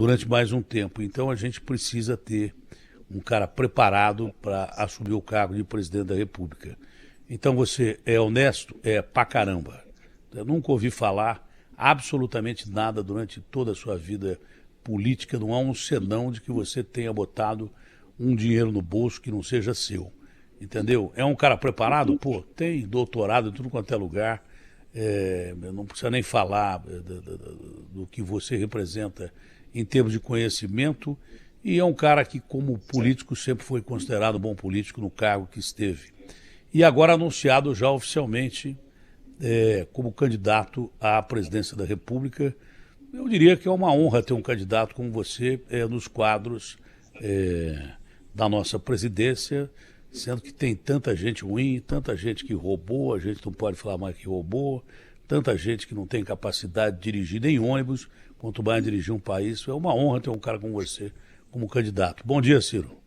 durante mais um tempo. Então a gente precisa ter um cara preparado para assumir o cargo de presidente da República. Então você é honesto? É pra caramba. Eu nunca ouvi falar absolutamente nada durante toda a sua vida política, não há um senão de que você tenha botado um dinheiro no bolso que não seja seu. Entendeu? É um cara preparado? Pô, tem doutorado em tudo quanto é lugar, não precisa nem falar do que você representa em termos de conhecimento, e é um cara que, como político, sempre foi considerado bom político no cargo que esteve. E agora anunciado já oficialmente como candidato à presidência da República. Eu diria que é uma honra ter um candidato como você nos quadros da nossa presidência, sendo que tem tanta gente ruim, tanta gente que roubou, a gente não pode falar mais que roubou, tanta gente que não tem capacidade de dirigir nem ônibus, quanto mais dirigir um país. É uma honra ter um cara como você como candidato. Bom dia, Ciro.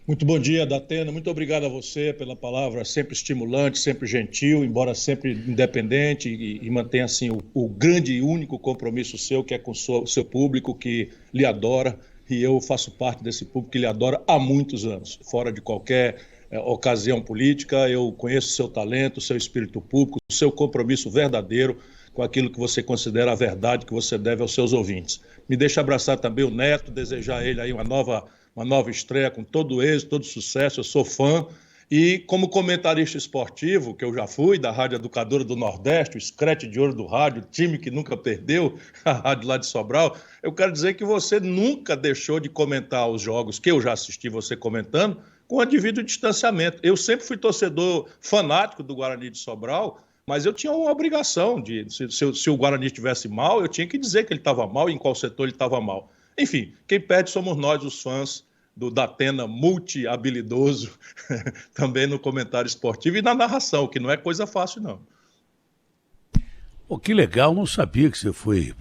Muito bom dia, Datena. Muito obrigado a você pela palavra sempre estimulante, sempre gentil, embora sempre independente, e mantenha assim o grande e único compromisso seu, que é com o seu público, que lhe adora, e eu faço parte desse público que lhe adora há muitos anos. Fora de qualquer ocasião política, eu conheço o seu talento, o seu espírito público, o seu compromisso verdadeiro com aquilo que você considera a verdade que você deve aos seus ouvintes. Me deixa abraçar também o Neto, desejar a ele aí uma nova estreia com todo êxito, todo sucesso. Eu sou fã. E como comentarista esportivo, que eu já fui, da Rádio Educadora do Nordeste, o Scratch de Ouro do rádio, time que nunca perdeu, a rádio lá de Sobral, eu quero dizer que você nunca deixou de comentar os jogos que eu já assisti você comentando, com a devido distanciamento. Eu sempre fui torcedor fanático do Guarani de Sobral, mas eu tinha uma obrigação de, se o Guarani estivesse mal, eu tinha que dizer que ele estava mal e em qual setor ele estava mal. Enfim, quem perde somos nós, os fãs do Datena multi-habilidoso, também no comentário esportivo e na narração, que não é coisa fácil, não. Pô, que legal, não sabia que você foi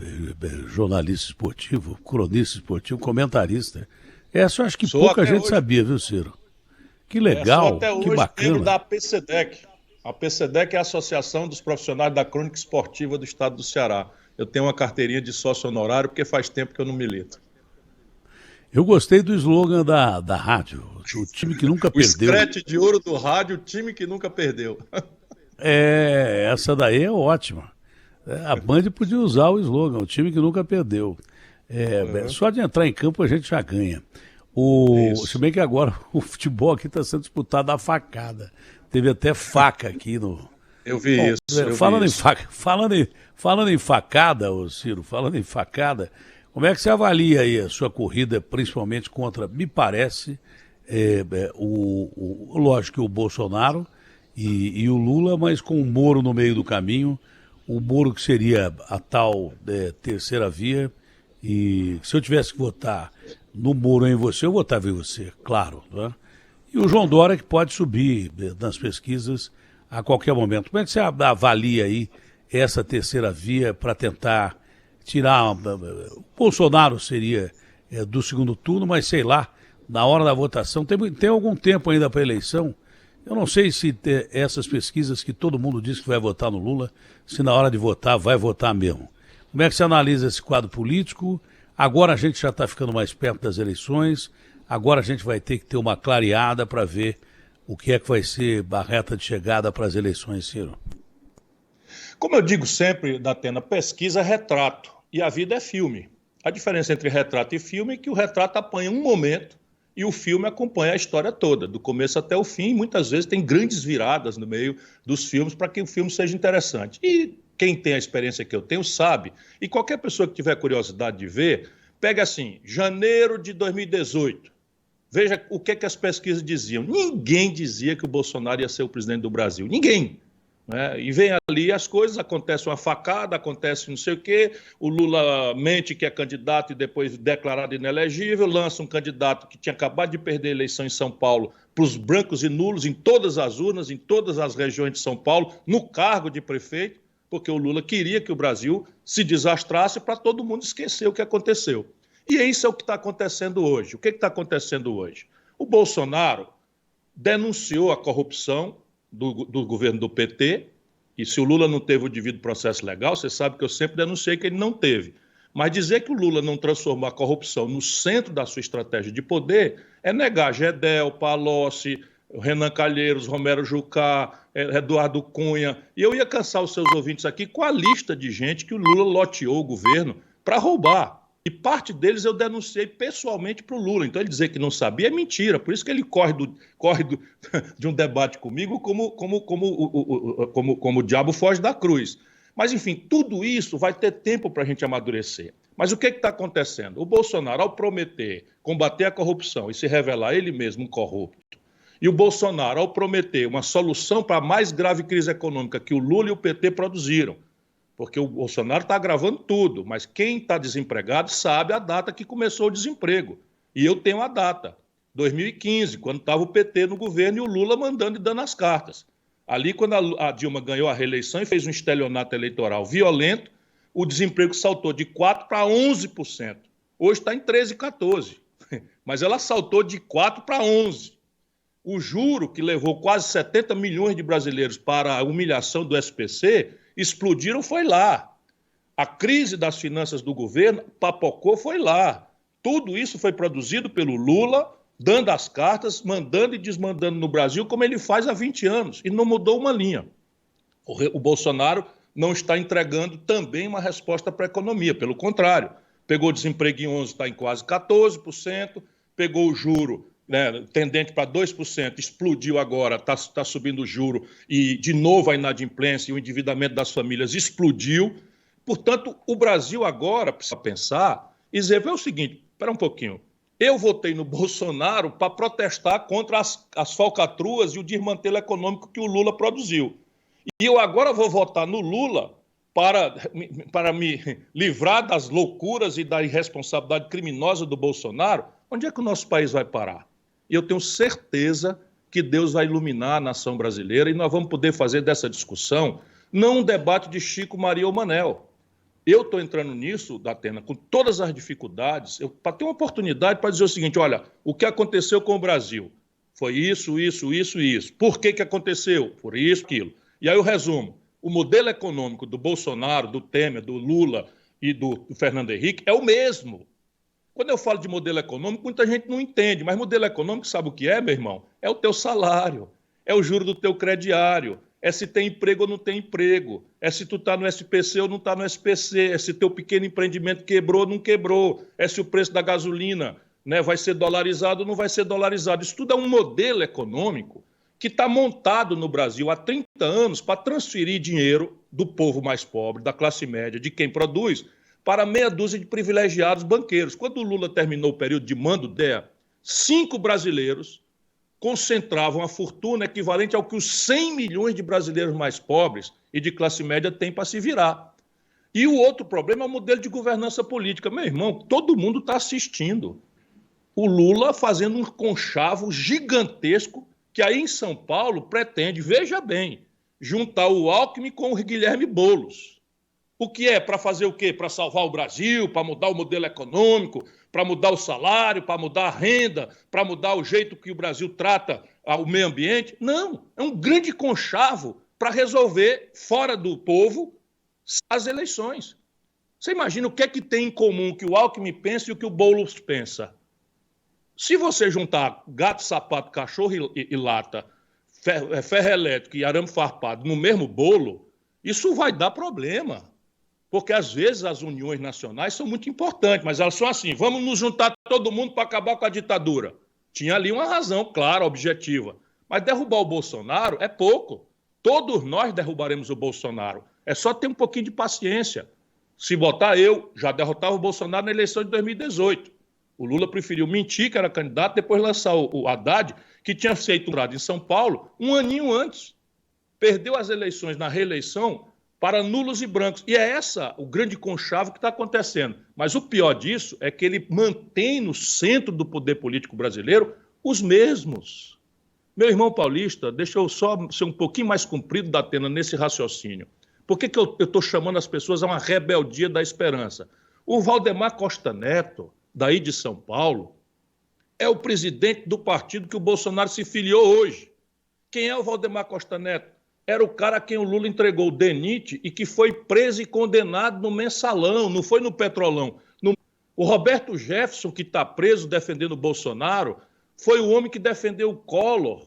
jornalista esportivo, cronista esportivo, comentarista. Essa eu acho que pouca gente hoje sabia, viu, Ciro? Que legal, sou até hoje que bacana. membro da PCDEC. A PCDEC é a Associação dos Profissionais da Crônica Esportiva do Estado do Ceará. Eu tenho uma carteirinha de sócio honorário porque faz tempo que eu não milito. Eu gostei do slogan da rádio, o time que nunca perdeu. O Scratch de Ouro do rádio, o time que nunca perdeu. Essa daí é ótima. A Band podia usar o slogan, o time que nunca perdeu. Só de entrar em campo a gente já ganha. Se bem que agora o futebol aqui está sendo disputado a facada. Teve até faca aqui no... Eu vi isso. Falando em facada, ô Ciro, falando em facada, como é que você avalia aí a sua corrida, principalmente contra, me parece, lógico que o Bolsonaro e o Lula, mas com o Moro no meio do caminho, o Moro que seria a tal terceira via, e se eu tivesse que votar no Moro em você, eu votava em você, claro, né? E o João Dória que pode subir nas pesquisas a qualquer momento. Como é que você avalia aí essa terceira via para tentar tirar... O Bolsonaro seria do segundo turno, mas sei lá, na hora da votação, tem algum tempo ainda para a eleição. Eu não sei se essas pesquisas que todo mundo diz que vai votar no Lula, se na hora de votar vai votar mesmo. Como é que você analisa esse quadro político? Agora a gente já está ficando mais perto das eleições, agora a gente vai ter que ter uma clareada para ver o que é que vai ser a reta de chegada para as eleições, Ciro. Como eu digo sempre, Datena, pesquisa é retrato e a vida é filme. A diferença entre retrato e filme é que o retrato apanha um momento e o filme acompanha a história toda, do começo até o fim, e muitas vezes tem grandes viradas no meio dos filmes para que o filme seja interessante. E quem tem a experiência que eu tenho sabe, e qualquer pessoa que tiver curiosidade de ver, pega assim, janeiro de 2018, veja o que as pesquisas diziam. Ninguém dizia que o Bolsonaro ia ser o presidente do Brasil, ninguém. Né? E vem ali as coisas, acontece uma facada, acontece não sei o quê, o Lula mente que é candidato e depois declarado inelegível, lança um candidato que tinha acabado de perder a eleição em São Paulo para os brancos e nulos em todas as urnas, em todas as regiões de São Paulo, no cargo de prefeito, porque o Lula queria que o Brasil se desastrasse para todo mundo esquecer o que aconteceu. E isso é o que está acontecendo hoje. O que está acontecendo hoje? O Bolsonaro denunciou a corrupção do governo do PT, e se o Lula não teve o devido processo legal, você sabe que eu sempre denunciei que ele não teve. Mas dizer que o Lula não transformou a corrupção no centro da sua estratégia de poder é negar Gedel, Palocci, Renan Calheiros, Romero Jucá, Eduardo Cunha. E eu ia cansar os seus ouvintes aqui com a lista de gente que o Lula loteou o governo para roubar. E parte deles eu denunciei pessoalmente para o Lula. Então ele dizer que não sabia é mentira. Por isso que ele corre de um debate comigo como o diabo foge da cruz. Mas, enfim, tudo isso vai ter tempo para a gente amadurecer. Mas o que está acontecendo? O Bolsonaro, ao prometer combater a corrupção e se revelar ele mesmo um corrupto, e o Bolsonaro, ao prometer uma solução para a mais grave crise econômica que o Lula e o PT produziram, porque o Bolsonaro está agravando tudo, mas quem está desempregado sabe a data que começou o desemprego. E eu tenho a data, 2015, quando estava o PT no governo e o Lula mandando e dando as cartas. Ali, quando a Dilma ganhou a reeleição e fez um estelionato eleitoral violento, o desemprego saltou de 4% para 11%. Hoje está em 13%, 14%. Mas ela saltou de 4% para 11%. O juro, que levou quase 70 milhões de brasileiros para a humilhação do SPC, explodiram, foi lá. A crise das finanças do governo papocou, foi lá. Tudo isso foi produzido pelo Lula, dando as cartas, mandando e desmandando no Brasil, como ele faz há 20 anos, e não mudou uma linha. O Bolsonaro não está entregando também uma resposta para a economia, pelo contrário. Pegou desemprego em 11%, está em quase 14%, pegou o juro, né, tendente para 2%, explodiu agora, está subindo o juro, e de novo a inadimplência e o endividamento das famílias explodiu. Portanto, o Brasil agora precisa pensar e dizer, vê o seguinte, espera um pouquinho, eu votei no Bolsonaro para protestar contra as falcatruas e o desmantelo econômico que o Lula produziu. E eu agora vou votar no Lula para me livrar das loucuras e da irresponsabilidade criminosa do Bolsonaro. Onde é que o nosso país vai parar? E eu tenho certeza que Deus vai iluminar a nação brasileira e nós vamos poder fazer dessa discussão não um debate de Chico, Maria ou Manel. Eu estou entrando nisso, Datena, com todas as dificuldades, para ter uma oportunidade para dizer o seguinte, olha, o que aconteceu com o Brasil foi isso, isso, isso e isso. Por que aconteceu? Por isso, aquilo. E aí eu resumo, o modelo econômico do Bolsonaro, do Temer, do Lula e do Fernando Henrique é o mesmo. Quando eu falo de modelo econômico, muita gente não entende, mas modelo econômico, sabe o que é, meu irmão? É o teu salário, é o juro do teu crediário, é se tem emprego ou não tem emprego, é se tu está no SPC ou não está no SPC, é se teu pequeno empreendimento quebrou ou não quebrou, é se o preço da gasolina, né, vai ser dolarizado ou não vai ser dolarizado. Isso tudo é um modelo econômico que está montado no Brasil há 30 anos para transferir dinheiro do povo mais pobre, da classe média, de quem produz, para meia dúzia de privilegiados banqueiros. Quando o Lula terminou o período de mando DEA, 5 brasileiros concentravam a fortuna equivalente ao que os 100 milhões de brasileiros mais pobres e de classe média têm para se virar. E o outro problema é o modelo de governança política. Meu irmão, todo mundo está assistindo. O Lula fazendo um conchavo gigantesco que aí em São Paulo pretende, veja bem, juntar o Alckmin com o Guilherme Boulos. O que é? Para fazer o quê? Para salvar o Brasil, para mudar o modelo econômico, para mudar o salário, para mudar a renda, para mudar o jeito que o Brasil trata o meio ambiente? Não, é um grande conchavo para resolver, fora do povo, as eleições. Você imagina o que é que tem em comum que o Alckmin pensa e o que o Boulos pensa? Se você juntar gato, sapato, cachorro e lata, ferro elétrico e arame farpado no mesmo bolo, isso vai dar problema. Porque, às vezes, as uniões nacionais são muito importantes, mas elas são assim, vamos nos juntar todo mundo para acabar com a ditadura. Tinha ali uma razão clara, objetiva. Mas derrubar o Bolsonaro é pouco. Todos nós derrubaremos o Bolsonaro. É só ter um pouquinho de paciência. Se botar eu, já derrotava o Bolsonaro na eleição de 2018. O Lula preferiu mentir que era candidato, depois lançar o Haddad, que tinha feito um grado em São Paulo um aninho antes. Perdeu as eleições na reeleição para nulos e brancos. E é essa o grande conchavo que está acontecendo. Mas o pior disso é que ele mantém no centro do poder político brasileiro os mesmos. Meu irmão paulista, deixa eu só ser um pouquinho mais comprido, Datena, nesse raciocínio. Por que eu estou chamando as pessoas a uma rebeldia da esperança? O Valdemar Costa Neto, daí de São Paulo, é o presidente do partido que o Bolsonaro se filiou hoje. Quem é o Valdemar Costa Neto? era o cara a quem o Lula entregou o DENIT e que foi preso e condenado no Mensalão, não foi no Petrolão. O Roberto Jefferson, que está preso defendendo o Bolsonaro, foi o homem que defendeu o Collor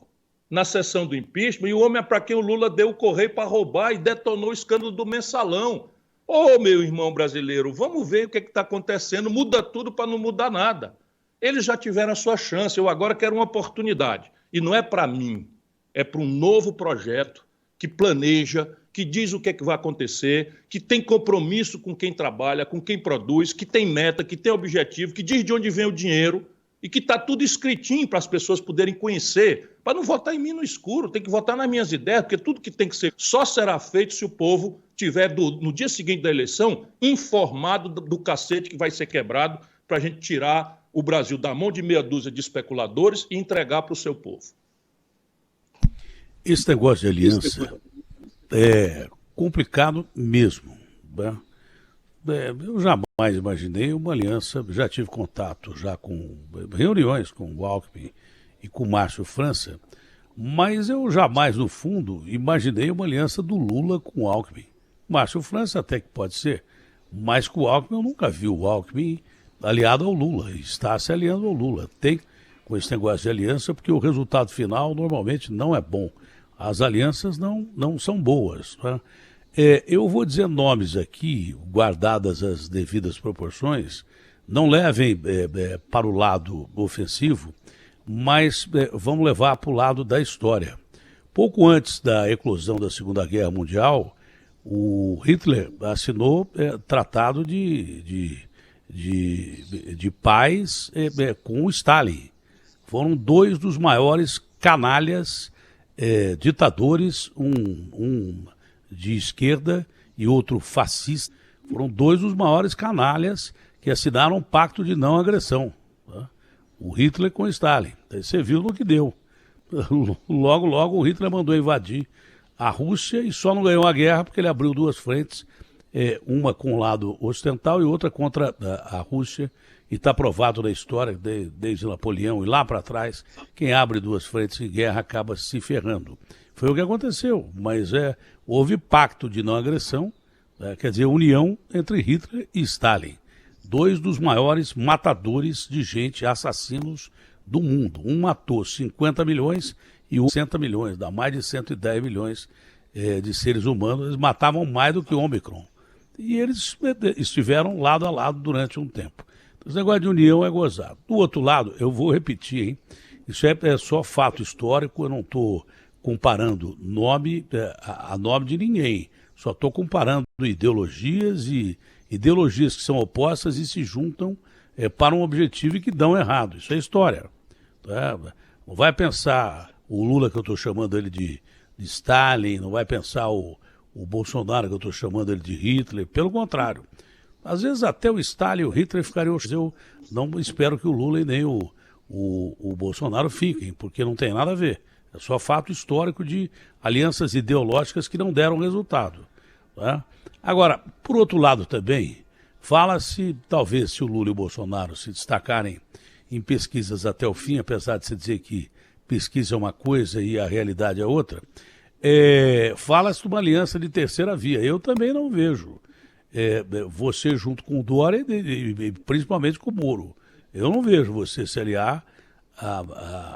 na sessão do impeachment e o homem para quem o Lula deu o correio para roubar e detonou o escândalo do Mensalão. Ô, meu irmão brasileiro, vamos ver o que está acontecendo. Muda tudo para não mudar nada. Eles já tiveram a sua chance, eu agora quero uma oportunidade. E não é para mim, é para um novo projeto que planeja, que diz o que é que vai acontecer, que tem compromisso com quem trabalha, com quem produz, que tem meta, que tem objetivo, que diz de onde vem o dinheiro e que está tudo escritinho para as pessoas poderem conhecer, para não votar em mim no escuro, tem que votar nas minhas ideias, porque tudo que tem que ser só será feito se o povo tiver, no dia seguinte da eleição, informado do cacete que vai ser quebrado para a gente tirar o Brasil da mão de meia dúzia de especuladores e entregar para o seu povo. Esse negócio de aliança é complicado mesmo, né? Eu jamais imaginei uma aliança, já tive contato já com reuniões com o Alckmin e com o Márcio França, mas eu jamais, no fundo, imaginei uma aliança do Lula com o Alckmin. Márcio França até que pode ser, mas com o Alckmin eu nunca vi o Alckmin aliado ao Lula, está se aliando ao Lula. Tem com esse negócio de aliança, porque o resultado final normalmente não é bom. As alianças não são boas, né? Eu vou dizer nomes aqui, guardadas as devidas proporções, não levem para o lado ofensivo, mas vamos levar para o lado da história. Pouco antes da eclosão da Segunda Guerra Mundial, o Hitler assinou tratado de paz com o Stalin. Foram dois dos maiores canalhas ditadores, um de esquerda e outro fascista. Foram dois dos maiores canalhas que assinaram um pacto de não agressão, tá? O Hitler com o Stalin. Aí você viu no que deu. Logo, logo o Hitler mandou invadir a Rússia e só não ganhou a guerra porque ele abriu duas frentes, uma com o lado ocidental e outra contra a Rússia. E está provado na história, desde Napoleão e lá para trás, quem abre duas frentes em guerra acaba se ferrando. Foi o que aconteceu, mas houve pacto de não agressão, quer dizer, união entre Hitler e Stalin. Dois dos maiores matadores de gente, assassinos do mundo. Um matou 50 milhões e um 60 milhões, dá mais de 110 milhões de seres humanos. Eles matavam mais do que o Ômicron. E eles estiveram lado a lado durante um tempo. Esse negócio de união é gozado. Do outro lado, eu vou repetir, hein? Isso é só fato histórico, eu não estou comparando nome a nome de ninguém. Só estou comparando ideologias e ideologias que são opostas e se juntam para um objetivo e que dão errado. Isso é história. Não vai pensar o Lula, que eu estou chamando ele de Stalin, não vai pensar o Bolsonaro, que eu estou chamando ele de Hitler. Pelo contrário. Às vezes até o Stalin e o Hitler ficariam... Eu não espero que o Lula e nem o Bolsonaro fiquem, porque não tem nada a ver. É só fato histórico de alianças ideológicas que não deram resultado, né? Agora, por outro lado também, fala-se, talvez, se o Lula e o Bolsonaro se destacarem em pesquisas até o fim, apesar de se dizer que pesquisa é uma coisa e a realidade é outra, fala-se de uma aliança de terceira via. Eu também não vejo. Você junto com o Dória e principalmente com o Moro. Eu não vejo você se aliar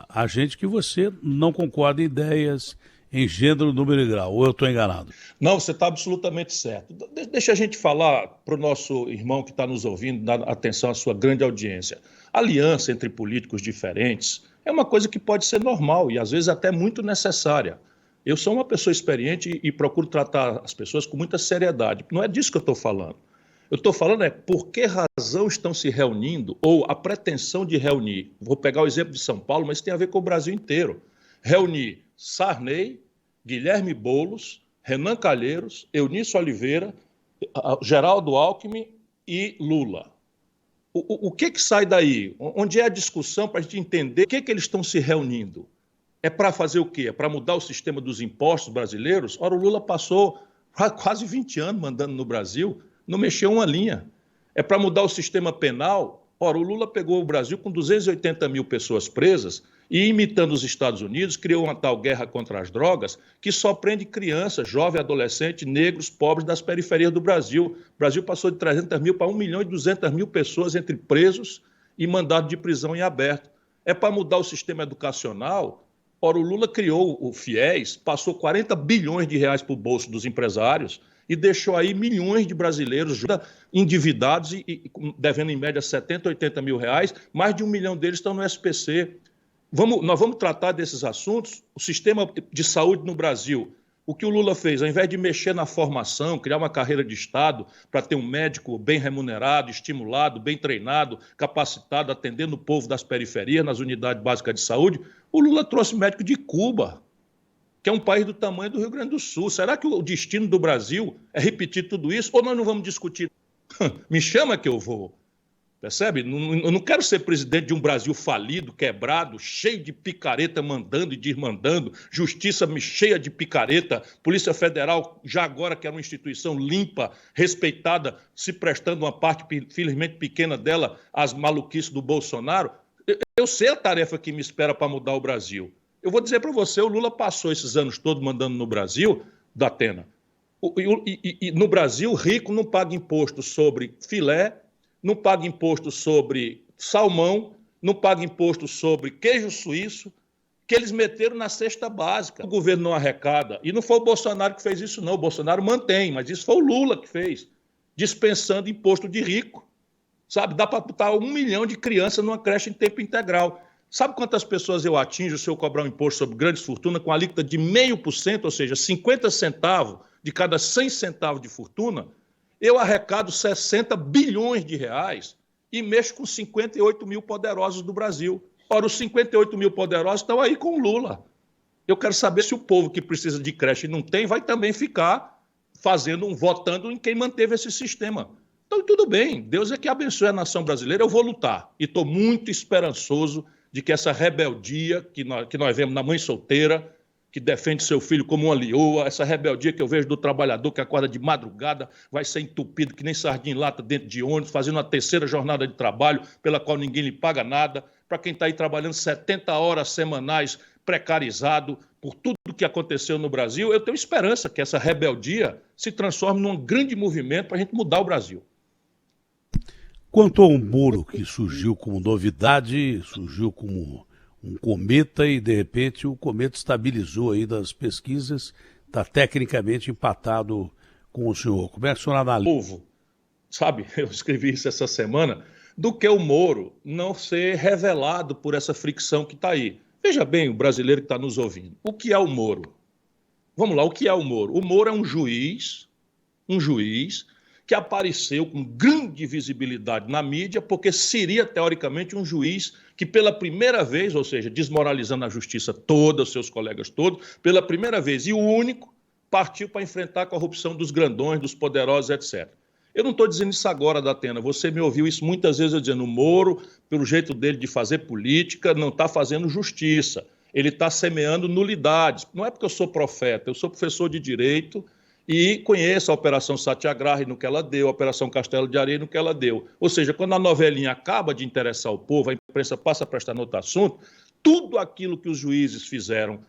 a gente que você não concorda em ideias, em gênero, número e grau. Ou eu estou enganado? Não, você está absolutamente certo. Deixa a gente falar para o nosso irmão que está nos ouvindo, dar atenção à sua grande audiência. Aliança entre políticos diferentes é uma coisa que pode ser normal e às vezes até muito necessária. Eu sou uma pessoa experiente e procuro tratar as pessoas com muita seriedade. Não é disso que eu estou falando. Eu estou falando por que razão estão se reunindo, ou a pretensão de reunir. Vou pegar o exemplo de São Paulo, mas tem a ver com o Brasil inteiro. Reunir Sarney, Guilherme Boulos, Renan Calheiros, Eunício Oliveira, Geraldo Alckmin e Lula. O que sai daí? Onde é a discussão para a gente entender o que eles estão se reunindo? É para fazer o quê? É para mudar o sistema dos impostos brasileiros? Ora, o Lula passou quase 20 anos mandando no Brasil, não mexeu uma linha. É para mudar o sistema penal? Ora, o Lula pegou o Brasil com 280 mil pessoas presas E, imitando os Estados Unidos, criou uma tal guerra contra as drogas que só prende crianças, jovens, adolescentes, negros, pobres das periferias do Brasil. O Brasil passou de 300 mil para 1 milhão e 200 mil pessoas entre presos e mandado de prisão em aberto. É para mudar o sistema educacional. Ora, o Lula criou o FIES, passou 40 bilhões de reais para o bolso dos empresários e deixou aí milhões de brasileiros endividados e devendo em média 70, 80 mil reais. Mais de 1 milhão deles estão no SPC. Nós vamos tratar desses assuntos. O sistema de saúde no Brasil, o que o Lula fez, ao invés de mexer na formação, criar uma carreira de Estado para ter um médico bem remunerado, estimulado, bem treinado, capacitado, atendendo o povo das periferias, nas unidades básicas de saúde, o Lula trouxe médico de Cuba, que é um país do tamanho do Rio Grande do Sul. Será que o destino do Brasil é repetir tudo isso? Ou nós não vamos discutir? Me chama que eu vou. Percebe? Eu não quero ser presidente de um Brasil falido, quebrado, cheio de picareta mandando e desmandando, justiça cheia de picareta, Polícia Federal, já agora que era uma instituição limpa, respeitada, se prestando uma parte, felizmente pequena dela, às maluquices do Bolsonaro. Eu sei a tarefa que me espera para mudar o Brasil. Eu vou dizer para você, o Lula passou esses anos todos mandando no Brasil, Datena, e no Brasil, rico não paga imposto sobre filé, não paga imposto sobre salmão, não paga imposto sobre queijo suíço, que eles meteram na cesta básica. O governo não arrecada. E não foi o Bolsonaro que fez isso, não. O Bolsonaro mantém, mas isso foi o Lula que fez, dispensando imposto de rico. Sabe, dá para botar 1 milhão de crianças numa creche em tempo integral. Sabe quantas pessoas eu atinjo se eu cobrar um imposto sobre grandes fortunas com a alíquota de 0,5%, ou seja, 50 centavos de cada 100 centavos de fortuna? Eu arrecado 60 bilhões de reais e mexo com 58 mil poderosos do Brasil. Ora, os 58 mil poderosos estão aí com o Lula. Eu quero saber se o povo que precisa de creche e não tem, vai também ficar votando em quem manteve esse sistema. Então, tudo bem, Deus é que abençoe a nação brasileira, eu vou lutar. E estou muito esperançoso de que essa rebeldia que nós vemos na mãe solteira, que defende seu filho como uma leoa, essa rebeldia que eu vejo do trabalhador que acorda de madrugada, vai ser entupido que nem sardinha em lata dentro de ônibus, fazendo uma terceira jornada de trabalho, pela qual ninguém lhe paga nada, para quem está aí trabalhando 70 horas semanais, precarizado por tudo que aconteceu no Brasil. Eu tenho esperança que essa rebeldia se transforme num grande movimento para a gente mudar o Brasil. Quanto ao Moro, que surgiu como novidade, surgiu como um cometa e, de repente, o cometa estabilizou aí das pesquisas, está tecnicamente empatado com o senhor. Como é que o senhor analisa? Povo, sabe, eu escrevi isso essa semana, do que o Moro não ser revelado por essa fricção que está aí. Veja bem, o brasileiro que está nos ouvindo, o que é o Moro? Vamos lá, o que é o Moro? O Moro é um juiz que apareceu com grande visibilidade na mídia, porque seria, teoricamente, um juiz que, pela primeira vez, ou seja, desmoralizando a justiça toda, os seus colegas todos, pela primeira vez e o único, partiu para enfrentar a corrupção dos grandões, dos poderosos, etc. Eu não estou dizendo isso agora, Datena, você me ouviu isso muitas vezes eu dizendo, o Moro, pelo jeito dele de fazer política, não está fazendo justiça, ele está semeando nulidades. Não é porque eu sou profeta, eu sou professor de Direito, e conheço a Operação Satyagraha no que ela deu, a Operação Castelo de Areia no que ela deu. Ou seja, quando a novelinha acaba de interessar o povo, a imprensa passa a prestar outro assunto, tudo aquilo que os juízes fizeram,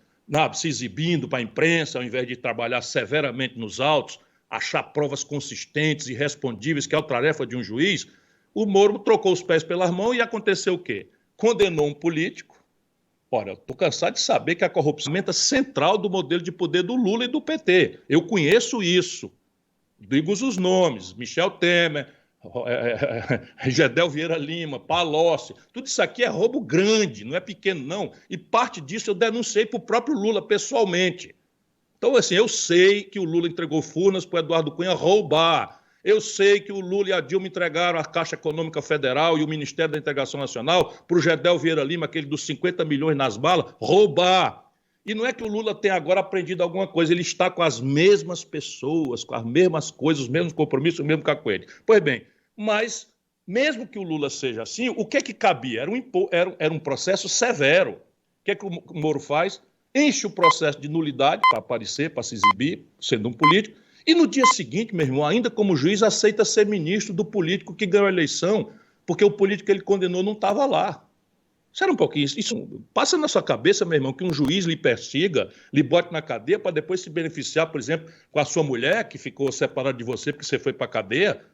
se exibindo para a imprensa, ao invés de trabalhar severamente nos autos, achar provas consistentes e respondíveis, que é a tarefa de um juiz, o Moro trocou os pés pelas mãos e aconteceu o quê? Condenou um político. Ora, eu estou cansado de saber que a corrupção é a ferramenta central do modelo de poder do Lula e do PT. Eu conheço isso. Digo os nomes, Michel Temer, Gedel Vieira Lima, Palocci. Tudo isso aqui é roubo grande, não é pequeno, não. E parte disso eu denunciei para o próprio Lula, pessoalmente. Então, assim, eu sei que o Lula entregou Furnas para o Eduardo Cunha roubar. Eu sei que o Lula e a Dilma entregaram a Caixa Econômica Federal e o Ministério da Integração Nacional para o Gedel Vieira Lima, aquele dos 50 milhões nas balas, roubar. E não é que o Lula tenha agora aprendido alguma coisa, ele está com as mesmas pessoas, com as mesmas coisas, os mesmos compromissos, o mesmo cacoete. Pois bem, mas mesmo que o Lula seja assim, o que é que cabia? Era um processo severo. O que é que o Moro faz? Enche o processo de nulidade para aparecer, para se exibir, sendo um político, e no dia seguinte, meu irmão, ainda como juiz, aceita ser ministro do político que ganhou a eleição, porque o político que ele condenou não estava lá. Espera um pouquinho, isso passa na sua cabeça, meu irmão, que um juiz lhe persiga, lhe bote na cadeia para depois se beneficiar, por exemplo, com a sua mulher, que ficou separada de você porque você foi para a cadeia?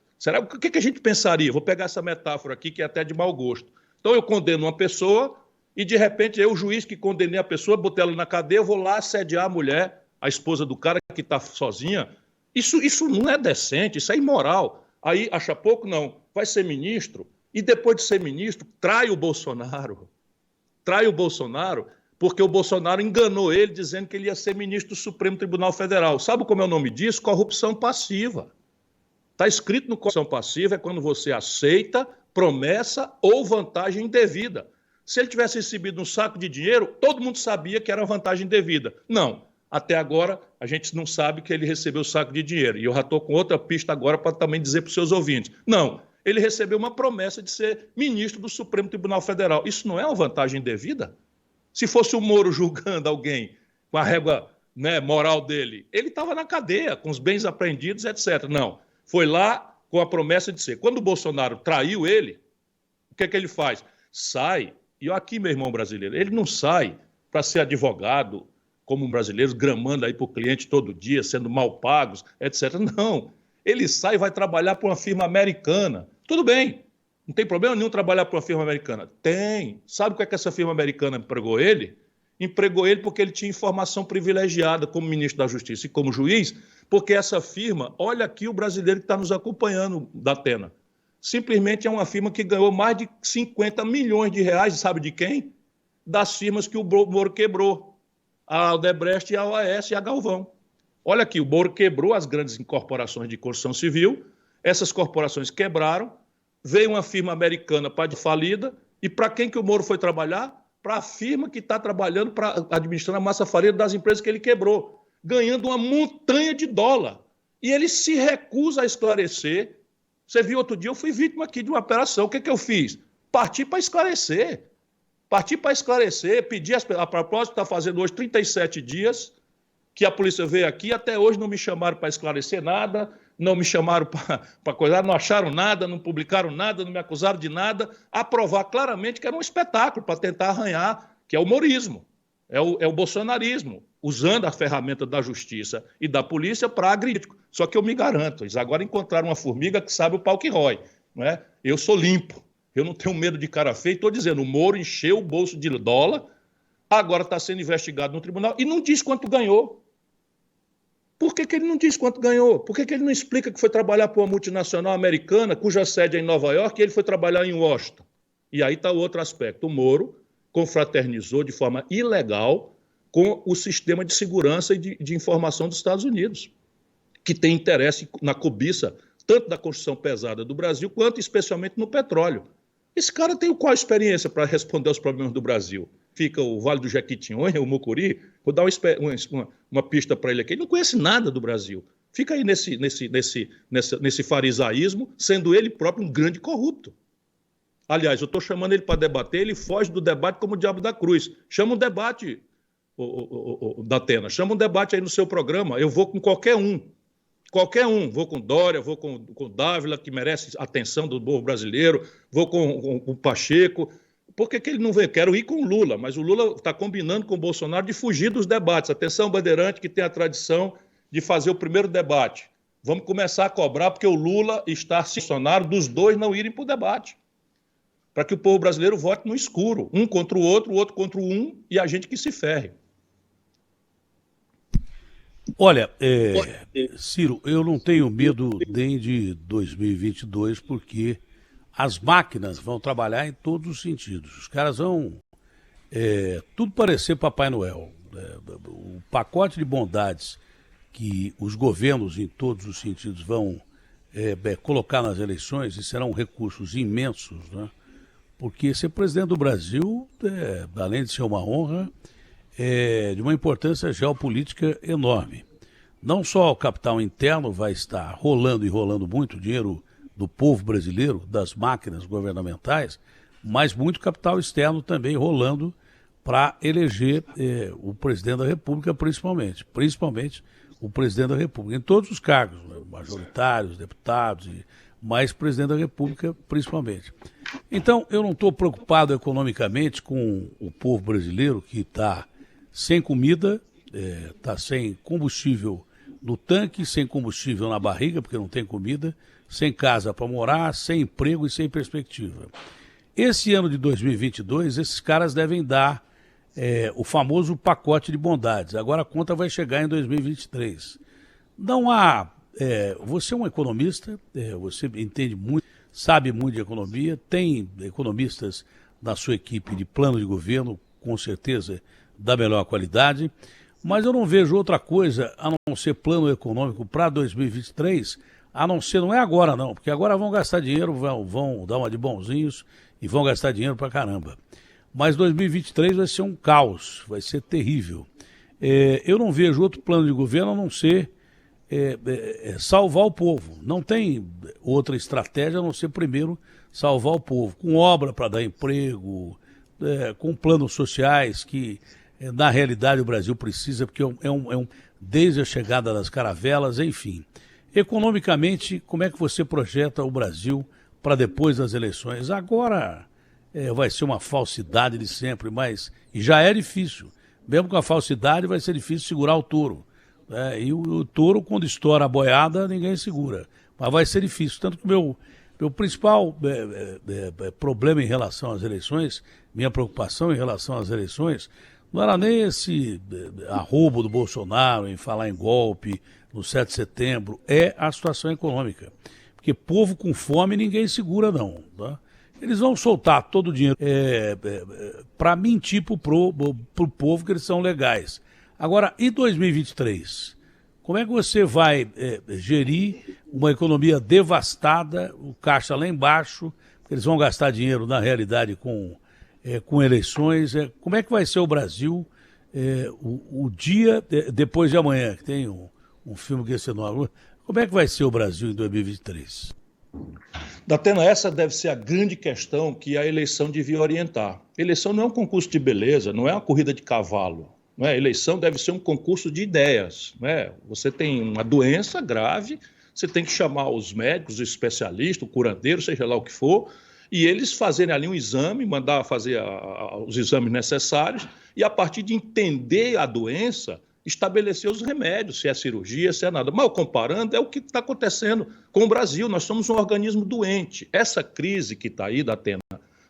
O que a gente pensaria? Vou pegar essa metáfora aqui, que é até de mau gosto. Então eu condeno uma pessoa e, de repente, eu, o juiz que condenei a pessoa, botei ela na cadeia, eu vou lá assediar a mulher, a esposa do cara que está sozinha. Isso não é decente, isso é imoral. Aí, acha pouco? Não. Vai ser ministro e, depois de ser ministro, trai o Bolsonaro. Trai o Bolsonaro porque o Bolsonaro enganou ele dizendo que ele ia ser ministro do Supremo Tribunal Federal. Sabe como é o nome disso? Corrupção passiva. Está escrito no corrupção passiva, é quando você aceita promessa ou vantagem indevida. Se ele tivesse recebido um saco de dinheiro, todo mundo sabia que era uma vantagem indevida. Não. Até agora, a gente não sabe que ele recebeu o saco de dinheiro. E eu já estou com outra pista agora para também dizer para os seus ouvintes. Não. Ele recebeu uma promessa de ser ministro do Supremo Tribunal Federal. Isso não é uma vantagem indevida? Se fosse o Moro julgando alguém com a régua, né, moral dele, ele estava na cadeia, com os bens apreendidos, etc. Não. Foi lá com a promessa de ser. Quando o Bolsonaro traiu ele, o que é que ele faz? Sai. E aqui, meu irmão brasileiro, ele não sai para ser advogado, como um brasileiro, gramando aí para o cliente todo dia, sendo mal pagos, etc. Não. Ele sai e vai trabalhar para uma firma americana. Tudo bem, não tem problema nenhum trabalhar para uma firma americana. Tem. Sabe o que é que essa firma americana empregou ele? Empregou ele porque ele tinha informação privilegiada como ministro da Justiça e como juiz, porque essa firma, olha aqui o brasileiro que está nos acompanhando da Atena, simplesmente é uma firma que ganhou mais de 50 milhões de reais, sabe de quem? Das firmas que o Moro quebrou, a Odebrecht, a OAS e a Galvão. Olha aqui, o Moro quebrou as grandes corporações de construção civil, essas corporações quebraram, veio uma firma americana para falida, e para quem que o Moro foi trabalhar? Para a firma que está trabalhando, para administrando a massa fareira das empresas que ele quebrou, ganhando uma montanha de dólar. E ele se recusa a esclarecer. Você viu outro dia, eu fui vítima aqui de uma operação. O que eu fiz? Parti para esclarecer. Pedi a propósito, está fazendo hoje 37 dias que a polícia veio aqui, até hoje não me chamaram para esclarecer nada, não me chamaram para coisar, não acharam nada, não publicaram nada, não me acusaram de nada, a provar claramente que era um espetáculo para tentar arranhar, que é o morismo, é o bolsonarismo, usando a ferramenta da justiça e da polícia para agredir. Só que eu me garanto, eles agora encontraram uma formiga que sabe o pau que rói. Não é? Eu sou limpo, eu não tenho medo de cara feio, estou dizendo, o Moro encheu o bolso de dólar, agora está sendo investigado no tribunal e não diz quanto ganhou. Por que ele não diz quanto ganhou? Por que ele não explica que foi trabalhar para uma multinacional americana, cuja sede é em Nova York, e ele foi trabalhar em Washington? E aí está o outro aspecto. O Moro confraternizou de forma ilegal com o sistema de segurança e de informação dos Estados Unidos, que tem interesse na cobiça tanto da construção pesada do Brasil, quanto especialmente no petróleo. Esse cara tem qual experiência para responder aos problemas do Brasil? Fica o Vale do Jequitinhonha, o Mucuri, vou dar uma pista para ele aqui, ele não conhece nada do Brasil. Fica aí nesse farisaísmo, sendo ele próprio um grande corrupto. Aliás, eu estou chamando ele para debater, ele foge do debate como o diabo da cruz. Chama um debate, da Atena, chama um debate aí no seu programa, eu vou com qualquer um. Vou com Dória, vou com Dávila, que merece atenção do povo brasileiro, vou com o Pacheco. Por que ele não vem? Quero ir com o Lula, mas o Lula está combinando com o Bolsonaro de fugir dos debates. Atenção, Bandeirante, que tem a tradição de fazer o primeiro debate. Vamos começar a cobrar, porque o Lula está se Bolsonaro dos dois não irem para o debate. Para que o povo brasileiro vote no escuro, um contra o outro contra o um, e a gente que se ferre. Olha, Ciro, eu não tenho medo nem de 2022, porque as máquinas vão trabalhar em todos os sentidos. Os caras vão tudo parecer Papai Noel. O pacote de bondades que os governos, em todos os sentidos, vão colocar nas eleições, e serão recursos imensos, né? Porque ser presidente do Brasil, além de ser uma honra, de uma importância geopolítica enorme. Não só o capital interno vai estar rolando e rolando muito dinheiro do povo brasileiro, das máquinas governamentais, mas muito capital externo também rolando para eleger o presidente da República, principalmente o presidente da República, em todos os cargos, majoritários, deputados, mas presidente da República principalmente. Então, eu não estou preocupado economicamente com o povo brasileiro que está sem comida, está sem combustível no tanque, sem combustível na barriga, porque não tem comida, sem casa para morar, sem emprego e sem perspectiva. Esse ano de 2022, esses caras devem dar o famoso pacote de bondades. Agora a conta vai chegar em 2023. Não há... você é um economista, você entende muito, sabe muito de economia, tem economistas na sua equipe de plano de governo, com certeza da melhor qualidade, mas eu não vejo outra coisa a não ser plano econômico para 2023, a não ser, não é agora não, porque agora vão gastar dinheiro, vão dar uma de bonzinhos e vão gastar dinheiro pra caramba. Mas 2023 vai ser um caos, vai ser terrível. Eu não vejo outro plano de governo a não ser salvar o povo. Não tem outra estratégia a não ser primeiro salvar o povo, com obra para dar emprego, com planos sociais que na realidade o Brasil precisa, porque desde a chegada das caravelas, enfim. Economicamente, como é que você projeta o Brasil para depois das eleições? Agora vai ser uma falsidade de sempre, mas e já é difícil. Mesmo com a falsidade vai ser difícil segurar o touro. E o touro, quando estoura a boiada, ninguém segura. Mas vai ser difícil. Tanto que meu principal problema em relação às eleições, minha preocupação em relação às eleições, não era nem esse arrobo do Bolsonaro em falar em golpe no 7 de setembro, é a situação econômica. Porque povo com fome ninguém segura não. Tá? Eles vão soltar todo o dinheiro para mentir pro povo que eles são legais. Agora, em 2023, como é que você vai gerir uma economia devastada, o caixa lá embaixo, porque eles vão gastar dinheiro, na realidade, com eleições? Como é que vai ser o Brasil o dia depois de amanhã, que tem um filme que é esse nome? Como é que vai ser o Brasil em 2023? Datena, essa deve ser a grande questão que a eleição devia orientar. Eleição não é um concurso de beleza, não é uma corrida de cavalo. Não é? A eleição deve ser um concurso de ideias. Não é? Você tem uma doença grave, você tem que chamar os médicos, os especialistas, o curandeiro, seja lá o que for, e eles fazerem ali um exame, mandar fazer os exames necessários, e a partir de entender a doença, estabelecer os remédios, se é cirurgia, se é nada. Mal comparando, é o que está acontecendo com o Brasil. Nós somos um organismo doente. Essa crise que está aí, Datena,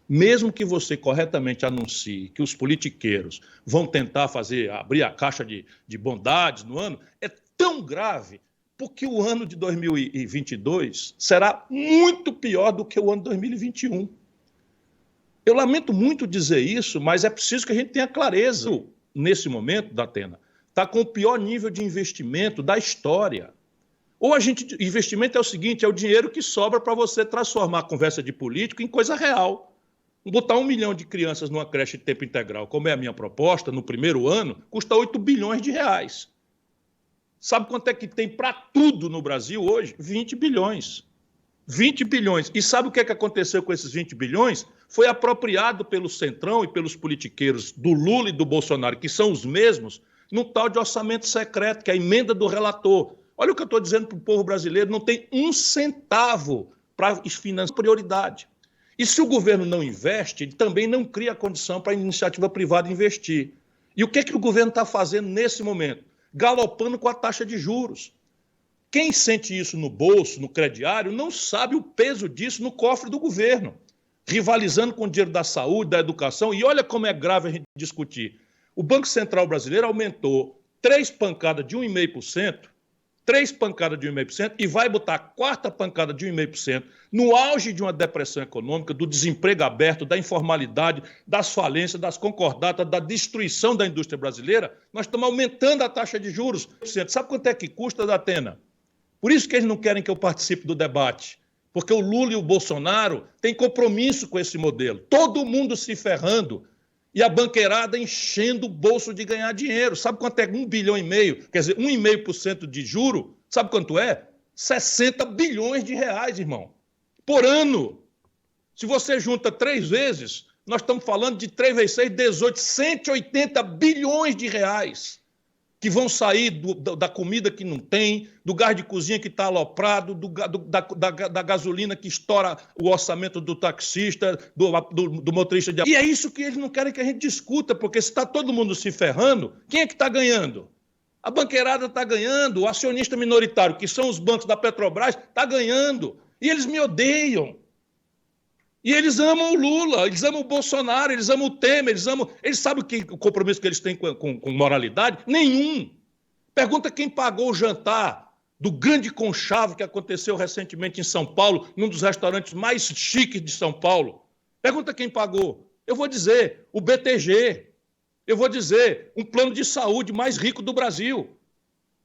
mesmo que você corretamente anuncie que os politiqueiros vão tentar abrir a caixa de bondades no ano, é tão grave, porque o ano de 2022 será muito pior do que o ano de 2021. Eu lamento muito dizer isso, mas é preciso que a gente tenha clareza. Nesse momento, Datena, está com o pior nível de investimento da história. Investimento é o seguinte, é o dinheiro que sobra para você transformar a conversa de político em coisa real. Botar 1 milhão de crianças numa creche de tempo integral, como é a minha proposta, no primeiro ano, custa 8 bilhões de reais. Sabe quanto é que tem para tudo no Brasil hoje? 20 bilhões. 20 bilhões. E sabe o que aconteceu com esses 20 bilhões? Foi apropriado pelo Centrão e pelos politiqueiros do Lula e do Bolsonaro, que são os mesmos, num tal de orçamento secreto, que é a emenda do relator. Olha o que eu estou dizendo para o povo brasileiro, não tem um centavo para financiar prioridade. E se o governo não investe, ele também não cria condição para a iniciativa privada investir. E o que o governo está fazendo nesse momento? Galopando com a taxa de juros. Quem sente isso no bolso, no crediário, não sabe o peso disso no cofre do governo. Rivalizando com o dinheiro da saúde, da educação. E olha como é grave a gente discutir. O Banco Central brasileiro aumentou 3 pancadas de 1,5%, 3 pancadas de 1,5% e vai botar a 4ª pancada de 1,5% no auge de uma depressão econômica, do desemprego aberto, da informalidade, das falências, das concordatas, da destruição da indústria brasileira. Nós estamos aumentando a taxa de juros. Sabe quanto é que custa, Datena? Por isso que eles não querem que eu participe do debate, porque o Lula e o Bolsonaro têm compromisso com esse modelo. Todo mundo se ferrando e a banqueirada enchendo o bolso de ganhar dinheiro. Sabe quanto é 1,5 bilhão? Quer dizer, 1,5% de juro, sabe quanto é? 60 bilhões de reais, irmão, por ano. Se você junta 3 vezes, nós estamos falando de 3 vezes 6, 18, 180 bilhões de reais. que vão sair da comida que não tem, do gás de cozinha que está aloprado, da gasolina que estoura o orçamento do taxista, do motorista de... E é isso que eles não querem que a gente discuta, porque se está todo mundo se ferrando, quem é que está ganhando? A banqueirada está ganhando, o acionista minoritário, que são os bancos da Petrobras, está ganhando. E eles me odeiam. E eles amam o Lula, eles amam o Bolsonaro, eles amam o Temer, eles sabem o compromisso que eles têm com moralidade? Nenhum. Pergunta quem pagou o jantar do grande conchavo que aconteceu recentemente em São Paulo, num dos restaurantes mais chiques de São Paulo. Pergunta quem pagou. Eu vou dizer, o BTG. Eu vou dizer, um plano de saúde mais rico do Brasil.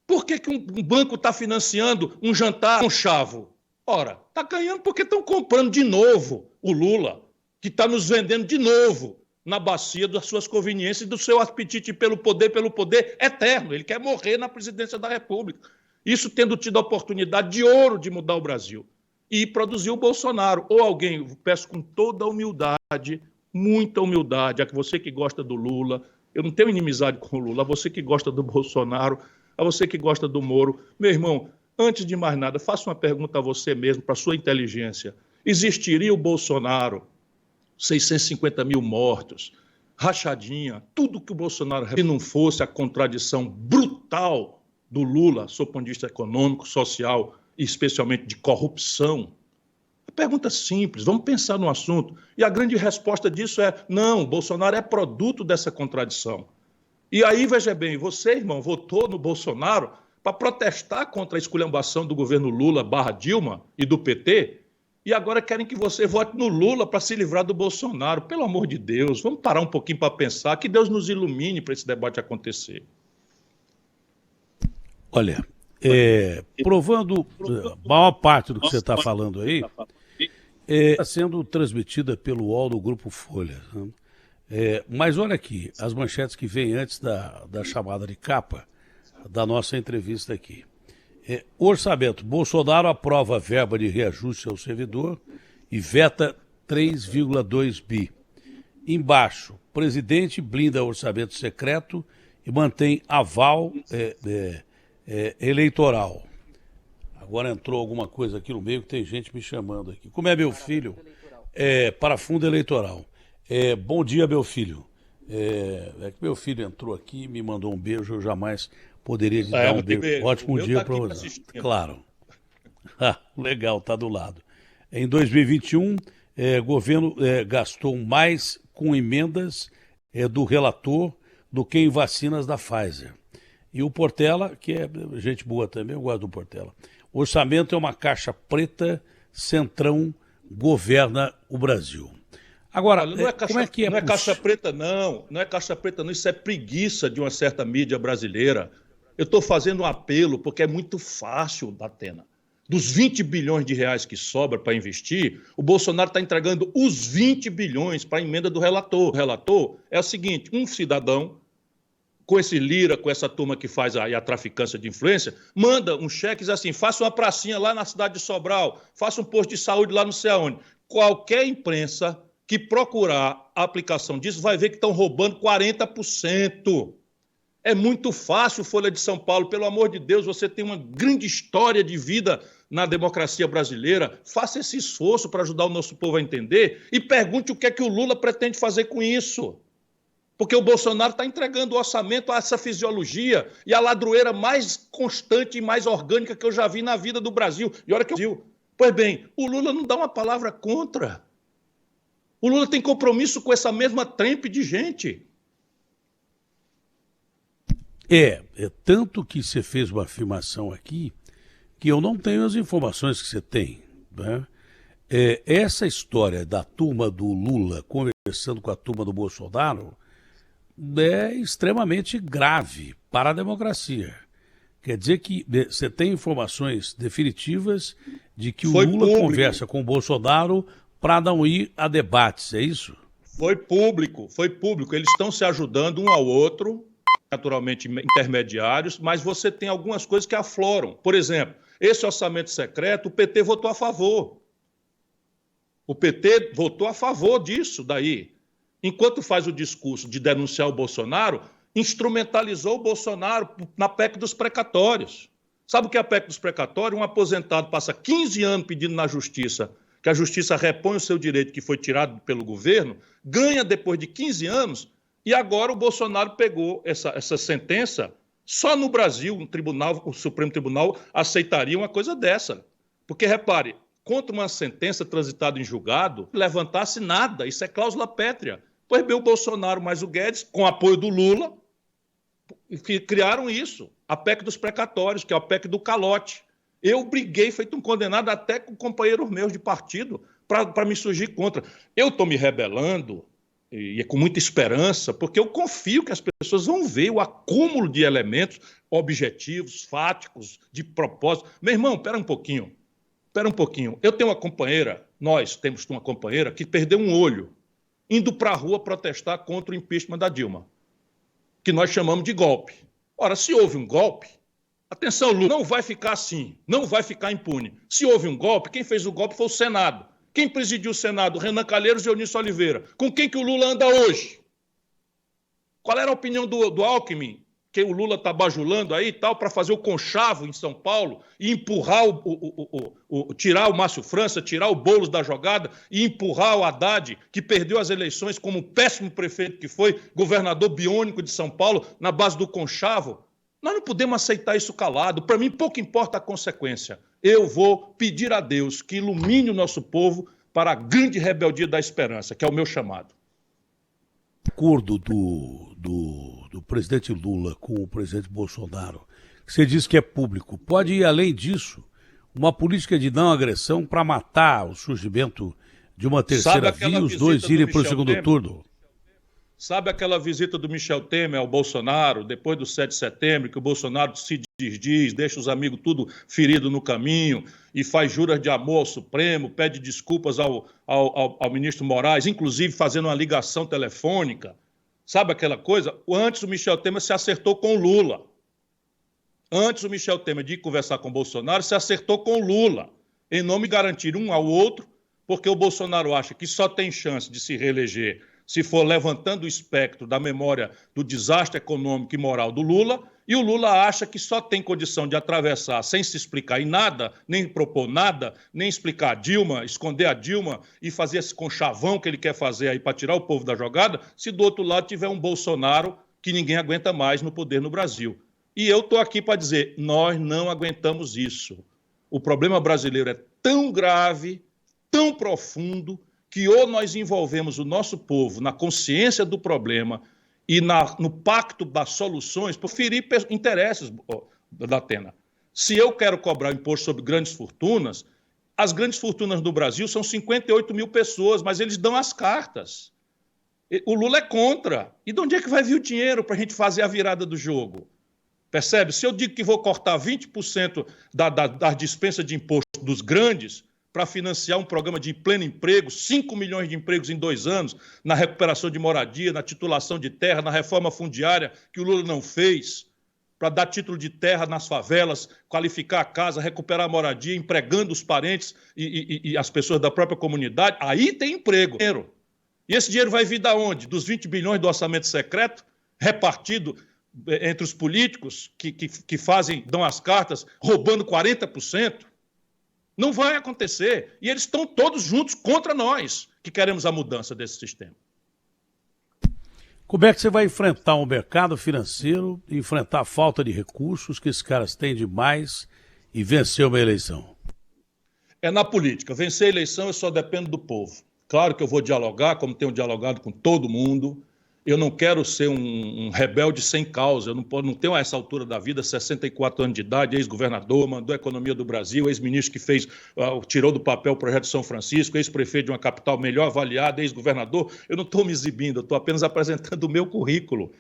Por que um banco está financiando um jantar conchavo? Ora, está ganhando porque estão comprando de novo o Lula, que está nos vendendo de novo na bacia das suas conveniências e do seu apetite pelo poder eterno. Ele quer morrer na presidência da República. Isso tendo tido a oportunidade de ouro de mudar o Brasil. E produziu o Bolsonaro. Ou alguém, peço com toda a humildade, muita humildade, a você que gosta do Lula, eu não tenho inimizade com o Lula, a você que gosta do Bolsonaro, a você que gosta do Moro, meu irmão, antes de mais nada, faça uma pergunta a você mesmo, para a sua inteligência. Existiria o Bolsonaro, 650 mil mortos, rachadinha, tudo que o Bolsonaro... Se não fosse a contradição brutal do Lula, sob o ponto de vista econômico, social e especialmente de corrupção? A pergunta é simples, vamos pensar no assunto. E a grande resposta disso é, não, o Bolsonaro é produto dessa contradição. E aí, veja bem, você, irmão, votou no Bolsonaro para protestar contra a esculhambação do governo Lula / Dilma e do PT, e agora querem que você vote no Lula para se livrar do Bolsonaro. Pelo amor de Deus, vamos parar um pouquinho para pensar, que Deus nos ilumine para esse debate acontecer. Olha, provando a maior parte do que você está falando aí, está sendo transmitida pelo UOL do Grupo Folha. Né? Mas olha aqui, as manchetes que vêm antes da chamada de capa da nossa entrevista aqui. Orçamento. Bolsonaro aprova verba de reajuste ao servidor e veta 3,2 bi. Embaixo, presidente blinda orçamento secreto e mantém aval eleitoral. Agora entrou alguma coisa aqui no meio que tem gente me chamando aqui. Como é, meu filho? Para fundo eleitoral. Bom dia, meu filho. É que meu filho entrou aqui e me mandou um beijo, eu jamais poderia lhe dar um beijo. Ótimo dia para você. Claro. Legal, tá do lado. Em 2021, governo gastou mais com emendas do relator do que em vacinas da Pfizer. E o Portela, que é gente boa também, eu gosto do Portela. O orçamento é uma caixa preta, Centrão governa o Brasil. Agora, olha, não é caixa, como é que é não é caixa preta, não. Não é caixa preta, não. Isso é preguiça de uma certa mídia brasileira. Eu estou fazendo um apelo porque é muito fácil, Datena. Dos 20 bilhões de reais que sobra para investir, o Bolsonaro está entregando os 20 bilhões para a emenda do relator. O relator é o seguinte, um cidadão, com esse Lira, com essa turma que faz a traficância de influência, manda um cheque e diz assim, faça uma pracinha lá na cidade de Sobral, faça um posto de saúde lá não sei aonde. Qualquer imprensa que procurar a aplicação disso vai ver que estão roubando 40%. É muito fácil, Folha de São Paulo, pelo amor de Deus, você tem uma grande história de vida na democracia brasileira, faça esse esforço para ajudar o nosso povo a entender e pergunte o que é que o Lula pretende fazer com isso. Porque o Bolsonaro está entregando o orçamento a essa fisiologia e a ladroeira mais constante e mais orgânica que eu já vi na vida do Brasil. E olha que eu... Pois bem, o Lula não dá uma palavra contra. O Lula tem compromisso com essa mesma trempe de gente. Tanto que você fez uma afirmação aqui que eu não tenho as informações que você tem. Né? Essa história da turma do Lula conversando com a turma do Bolsonaro é extremamente grave para a democracia. Quer dizer que você tem informações definitivas de que o Lula conversa com o Bolsonaro para não ir a debates, é isso? Foi público. Eles estão se ajudando um ao outro, naturalmente intermediários, mas você tem algumas coisas que afloram. Por exemplo, esse orçamento secreto, o PT votou a favor. O PT votou a favor disso daí. Enquanto faz o discurso de denunciar o Bolsonaro, instrumentalizou o Bolsonaro na PEC dos precatórios. Sabe o que é a PEC dos precatórios? Um aposentado passa 15 anos pedindo na justiça que a justiça reponha o seu direito que foi tirado pelo governo, ganha depois de 15 anos, e agora o Bolsonaro pegou essa sentença. Só no Brasil o Supremo Tribunal aceitaria uma coisa dessa. Porque, repare, contra uma sentença transitada em julgado, levantasse nada, isso é cláusula pétrea. Pois bem, o Bolsonaro mais o Guedes, com apoio do Lula, criaram isso, a PEC dos precatórios, que é a PEC do calote. Eu briguei, feito um condenado, até com companheiros meus de partido, para me surgir contra. Eu estou me rebelando, e é com muita esperança, porque eu confio que as pessoas vão ver o acúmulo de elementos objetivos, fáticos, de propósito. Meu irmão, espera um pouquinho. Eu tenho uma companheira, nós temos uma companheira que perdeu um olho, indo para a rua protestar contra o impeachment da Dilma, que nós chamamos de golpe. Ora, se houve um golpe, atenção, Lula, não vai ficar assim, não vai ficar impune. Se houve um golpe, quem fez o golpe foi o Senado. Quem presidiu o Senado? Renan Calheiros e Eunício Oliveira. Com quem que o Lula anda hoje? Qual era a opinião do Alckmin, que o Lula está bajulando aí e tal, para fazer o conchavo em São Paulo e empurrar tirar o Márcio França, tirar o Boulos da jogada e empurrar o Haddad, que perdeu as eleições como um péssimo prefeito que foi, governador biônico de São Paulo, na base do conchavo? Nós não podemos aceitar isso calado. Para mim, pouco importa a consequência. Eu vou pedir a Deus que ilumine o nosso povo para a grande rebeldia da esperança, que é o meu chamado. O acordo do presidente Lula com o presidente Bolsonaro, que você diz que é público, pode ir além disso? Uma política de não agressão para matar o surgimento de uma terceira via e os dois irem para o segundo turno? Sabe aquela visita do Michel Temer ao Bolsonaro, depois do 7 de setembro, que o Bolsonaro se desdiz, deixa os amigos tudo ferido no caminho e faz juras de amor ao Supremo, pede desculpas ao ministro Moraes, inclusive fazendo uma ligação telefônica? Sabe aquela coisa? Antes o Michel Temer se acertou com o Lula. Antes o Michel Temer de ir conversar com o Bolsonaro, se acertou com o Lula, em nome de garantir um ao outro, porque o Bolsonaro acha que só tem chance de se reeleger se for levantando o espectro da memória do desastre econômico e moral do Lula, e o Lula acha que só tem condição de atravessar sem se explicar em nada, nem propor nada, nem explicar a Dilma, esconder a Dilma e fazer esse conchavão que ele quer fazer aí para tirar o povo da jogada, se do outro lado tiver um Bolsonaro que ninguém aguenta mais no poder no Brasil. E eu estou aqui para dizer, nós não aguentamos isso. O problema brasileiro é tão grave, tão profundo, que ou nós envolvemos o nosso povo na consciência do problema e no pacto das soluções por ferir interesses da Atena. Se eu quero cobrar imposto sobre grandes fortunas, as grandes fortunas do Brasil são 58 mil pessoas, mas eles dão as cartas. O Lula é contra. E de onde é que vai vir o dinheiro para a gente fazer a virada do jogo? Percebe? Se eu digo que vou cortar 20% da dispensa de imposto dos grandes para financiar um programa de pleno emprego, 5 milhões de empregos em 2 anos, na recuperação de moradia, na titulação de terra, na reforma fundiária que o Lula não fez, para dar título de terra nas favelas, qualificar a casa, recuperar a moradia, empregando os parentes e as pessoas da própria comunidade, aí tem emprego. E esse dinheiro vai vir de onde? Dos 20 bilhões do orçamento secreto, repartido entre os políticos que dão as cartas, roubando 40%? Não vai acontecer. E eles estão todos juntos contra nós, que queremos a mudança desse sistema. Como é que você vai enfrentar o mercado financeiro, enfrentar a falta de recursos que esses caras têm demais e vencer uma eleição? É na política. Vencer a eleição eu só dependo do povo. Claro que eu vou dialogar, como tenho dialogado com todo mundo. Eu não quero ser um rebelde sem causa. Eu não tenho, a essa altura da vida, 64 anos de idade, ex-governador, mandou a economia do Brasil, ex-ministro que tirou do papel o projeto São Francisco, ex-prefeito de uma capital melhor avaliada, ex-governador. Eu não estou me exibindo, eu estou apenas apresentando o meu currículo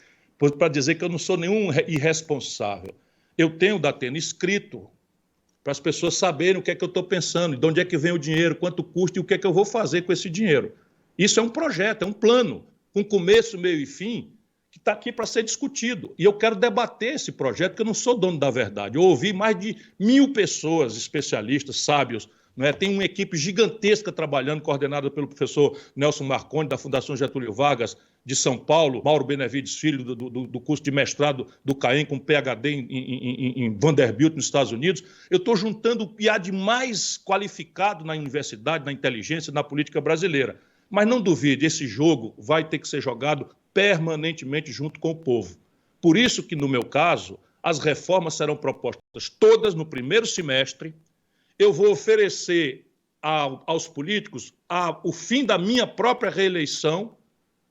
para dizer que eu não sou nenhum irresponsável. Eu tenho, Datena, escrito para as pessoas saberem o que é que eu estou pensando, de onde é que vem o dinheiro, quanto custa e o que é que eu vou fazer com esse dinheiro. Isso é um projeto, é um plano, com começo, meio e fim, que está aqui para ser discutido. E eu quero debater esse projeto, porque eu não sou dono da verdade. Eu ouvi mais de 1.000 pessoas, especialistas, sábios Né? Tem uma equipe gigantesca trabalhando, coordenada pelo professor Nelson Marconi, da Fundação Getúlio Vargas, de São Paulo, Mauro Benevides Filho, do curso de mestrado do CAEM, com PhD em Vanderbilt, nos Estados Unidos. Eu estou juntando o que há de mais qualificado na universidade, na inteligência, na política brasileira. Mas não duvide, esse jogo vai ter que ser jogado permanentemente junto com o povo. Por isso que, no meu caso, as reformas serão propostas todas no primeiro semestre. Eu vou oferecer aos políticos o fim da minha própria reeleição,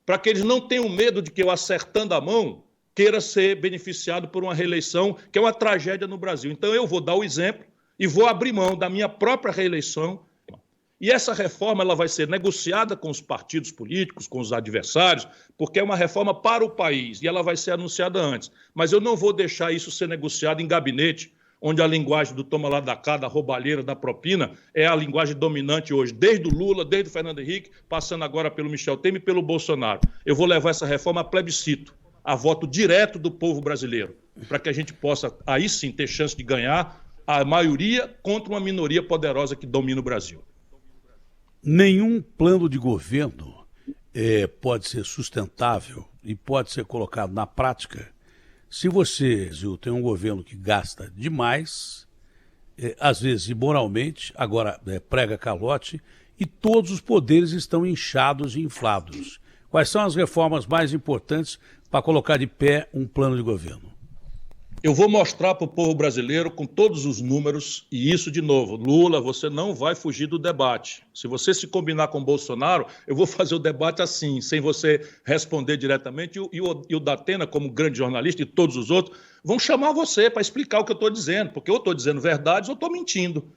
para que eles não tenham medo de que eu, acertando a mão, queira ser beneficiado por uma reeleição, que é uma tragédia no Brasil. Então, eu vou dar o exemplo e vou abrir mão da minha própria reeleição. E essa reforma ela vai ser negociada com os partidos políticos, com os adversários, porque é uma reforma para o país e ela vai ser anunciada antes. Mas eu não vou deixar isso ser negociado em gabinete, onde a linguagem do toma lá da cá, da roubalheira, da propina, é a linguagem dominante hoje, desde o Lula, desde o Fernando Henrique, passando agora pelo Michel Temer e pelo Bolsonaro. Eu vou levar essa reforma a plebiscito, a voto direto do povo brasileiro, para que a gente possa, aí sim, ter chance de ganhar a maioria contra uma minoria poderosa que domina o Brasil. Nenhum plano de governo pode ser sustentável e pode ser colocado na prática se você, Zil, tem um governo que gasta demais, às vezes imoralmente, agora prega calote, e todos os poderes estão inchados e inflados. Quais são as reformas mais importantes para colocar de pé um plano de governo? Eu vou mostrar para o povo brasileiro com todos os números, e isso, de novo, Lula, você não vai fugir do debate. Se você se combinar com Bolsonaro, eu vou fazer o debate assim, sem você responder diretamente, e o Datena, como grande jornalista, e todos os outros, vão chamar você para explicar o que eu estou dizendo, porque eu estou dizendo verdades ou estou mentindo.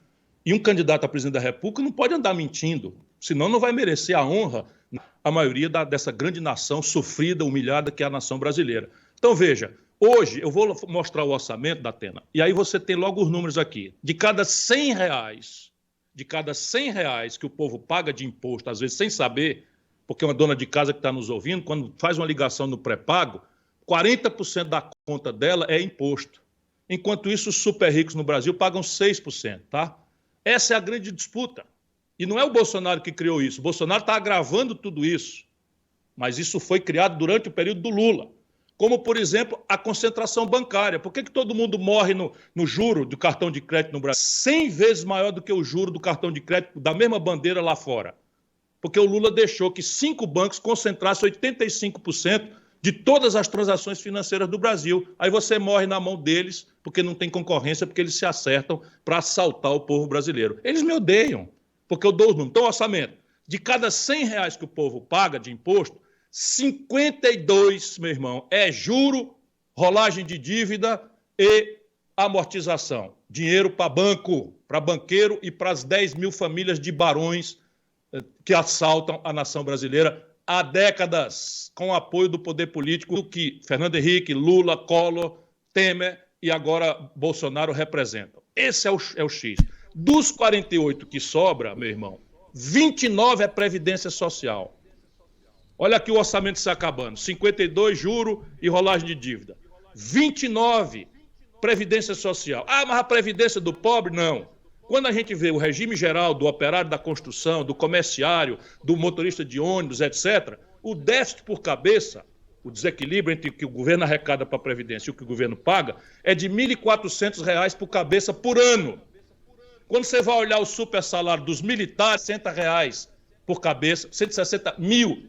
E um candidato a presidente da República não pode andar mentindo, senão não vai merecer a honra a maioria dessa grande nação sofrida, humilhada, que é a nação brasileira. Então, veja, hoje eu vou mostrar o orçamento da Atena, e aí você tem logo os números aqui. De cada R$100 que o povo paga de imposto, às vezes sem saber, porque uma dona de casa que está nos ouvindo, quando faz uma ligação no pré-pago, 40% da conta dela é imposto. Enquanto isso, os super ricos no Brasil pagam 6%, tá? Essa é a grande disputa. E não é o Bolsonaro que criou isso. O Bolsonaro está agravando tudo isso. Mas isso foi criado durante o período do Lula. Como, por exemplo, a concentração bancária. Por que todo mundo morre no juro do cartão de crédito no Brasil? 100 vezes maior do que o juro do cartão de crédito da mesma bandeira lá fora. Porque o Lula deixou que 5 bancos concentrassem 85% de todas as transações financeiras do Brasil. Aí você morre na mão deles, porque não tem concorrência, porque eles se acertam para assaltar o povo brasileiro. Eles me odeiam, porque eu dou os números. Então, orçamento, de cada R$100 que o povo paga de imposto, 52, meu irmão, é juro, rolagem de dívida e amortização. Dinheiro para banco, para banqueiro e para as 10 mil famílias de barões que assaltam a nação brasileira há décadas, com o apoio do poder político que Fernando Henrique, Lula, Collor, Temer e agora Bolsonaro representam. Esse é o X. Dos 48 que sobra, meu irmão, 29 é Previdência Social. Olha aqui o orçamento se acabando. 52, juro e rolagem de dívida. 29, Previdência Social. Ah, mas a Previdência do pobre? Não. Quando a gente vê o regime geral do operário da construção, do comerciário, do motorista de ônibus, etc., o déficit por cabeça, o desequilíbrio entre o que o governo arrecada para a Previdência e o que o governo paga, é de R$ 1.400 por cabeça por ano. Quando você vai olhar o super salário dos militares, R$160 por cabeça, R$160 mil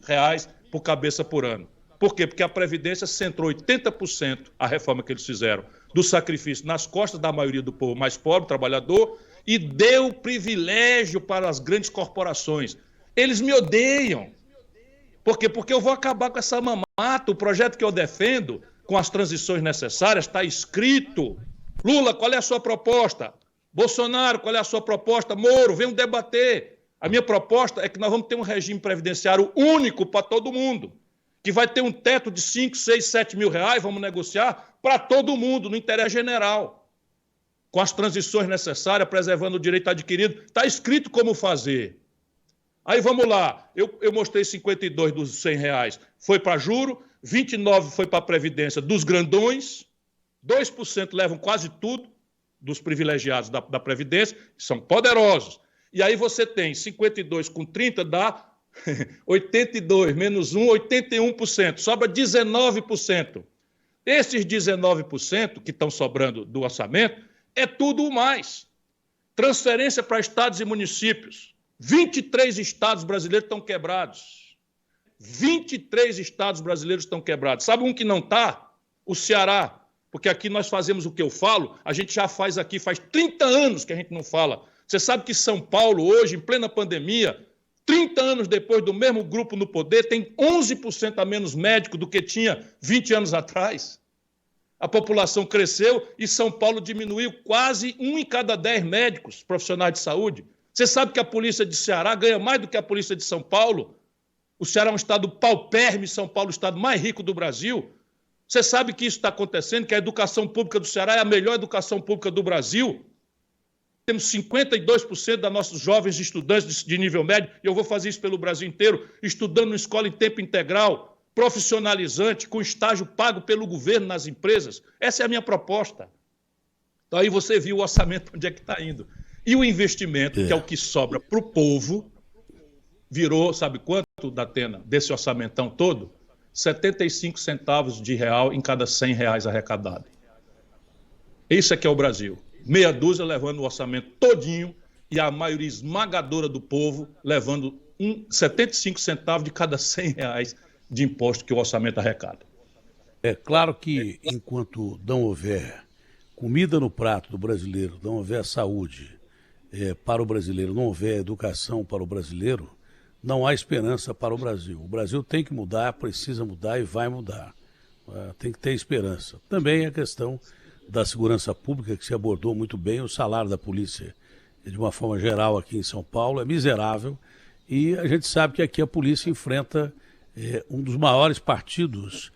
por cabeça por ano. Por quê? Porque a Previdência centrou 80%, a reforma que eles fizeram, do sacrifício nas costas da maioria do povo mais pobre, trabalhador, e deu privilégio para as grandes corporações. Eles me odeiam. Por quê? Porque eu vou acabar com essa mamata. O projeto que eu defendo, com as transições necessárias, está escrito. Lula, qual é a sua proposta? Bolsonaro, qual é a sua proposta? Moro, venham debater. A minha proposta é que nós vamos ter um regime previdenciário único para todo mundo, que vai ter um teto de 5, 6, 7 mil reais, vamos negociar, para todo mundo, no interesse general, com as transições necessárias, preservando o direito adquirido. Está escrito como fazer. Aí vamos lá, eu mostrei 52 dos R$100, foi para juro, 29 foi para a Previdência dos grandões, 2% levam quase tudo dos privilegiados da Previdência, que são poderosos. E aí você tem 52 com 30 dá 82, menos 1, 81%. Sobra 19%. Esses 19% que estão sobrando do orçamento é tudo o mais. Transferência para estados e municípios. 23 estados brasileiros estão quebrados. 23 estados brasileiros estão quebrados. Sabe um que não está? O Ceará. Porque aqui nós fazemos o que eu falo, a gente já faz aqui, faz 30 anos que a gente não fala. Você sabe que São Paulo, hoje, em plena pandemia, 30 anos depois do mesmo grupo no poder, tem 11% a menos médico do que tinha 20 anos atrás. A população cresceu e São Paulo diminuiu quase 1 em cada 10 médicos profissionais de saúde. Você sabe que a polícia de Ceará ganha mais do que a polícia de São Paulo? O Ceará é um estado paupérrimo, São Paulo é o estado mais rico do Brasil. Você sabe que isso está acontecendo, que a educação pública do Ceará é a melhor educação pública do Brasil? Temos 52% dos nossos jovens estudantes de nível médio, e eu vou fazer isso pelo Brasil inteiro, estudando em escola em tempo integral, profissionalizante, com estágio pago pelo governo nas empresas. Essa é a minha proposta. Então aí você viu o orçamento onde é que está indo. E o investimento, que é o que sobra para o povo, virou, sabe quanto, Datena, desse orçamentão todo? 75 centavos de real em cada 100 reais arrecadado. Isso é que é o Brasil. Meia dúzia levando o orçamento todinho e a maioria esmagadora do povo levando 75 centavos de cada 100 reais de imposto que o orçamento arrecada. É claro que enquanto não houver comida no prato do brasileiro, não houver saúde para o brasileiro, não houver educação para o brasileiro, não há esperança para o Brasil. O Brasil tem que mudar, precisa mudar e vai mudar. Tem que ter esperança. Também a questão da segurança pública, que se abordou muito bem. O salário da polícia, de uma forma geral aqui em São Paulo, é miserável. E a gente sabe que aqui a polícia enfrenta um dos maiores partidos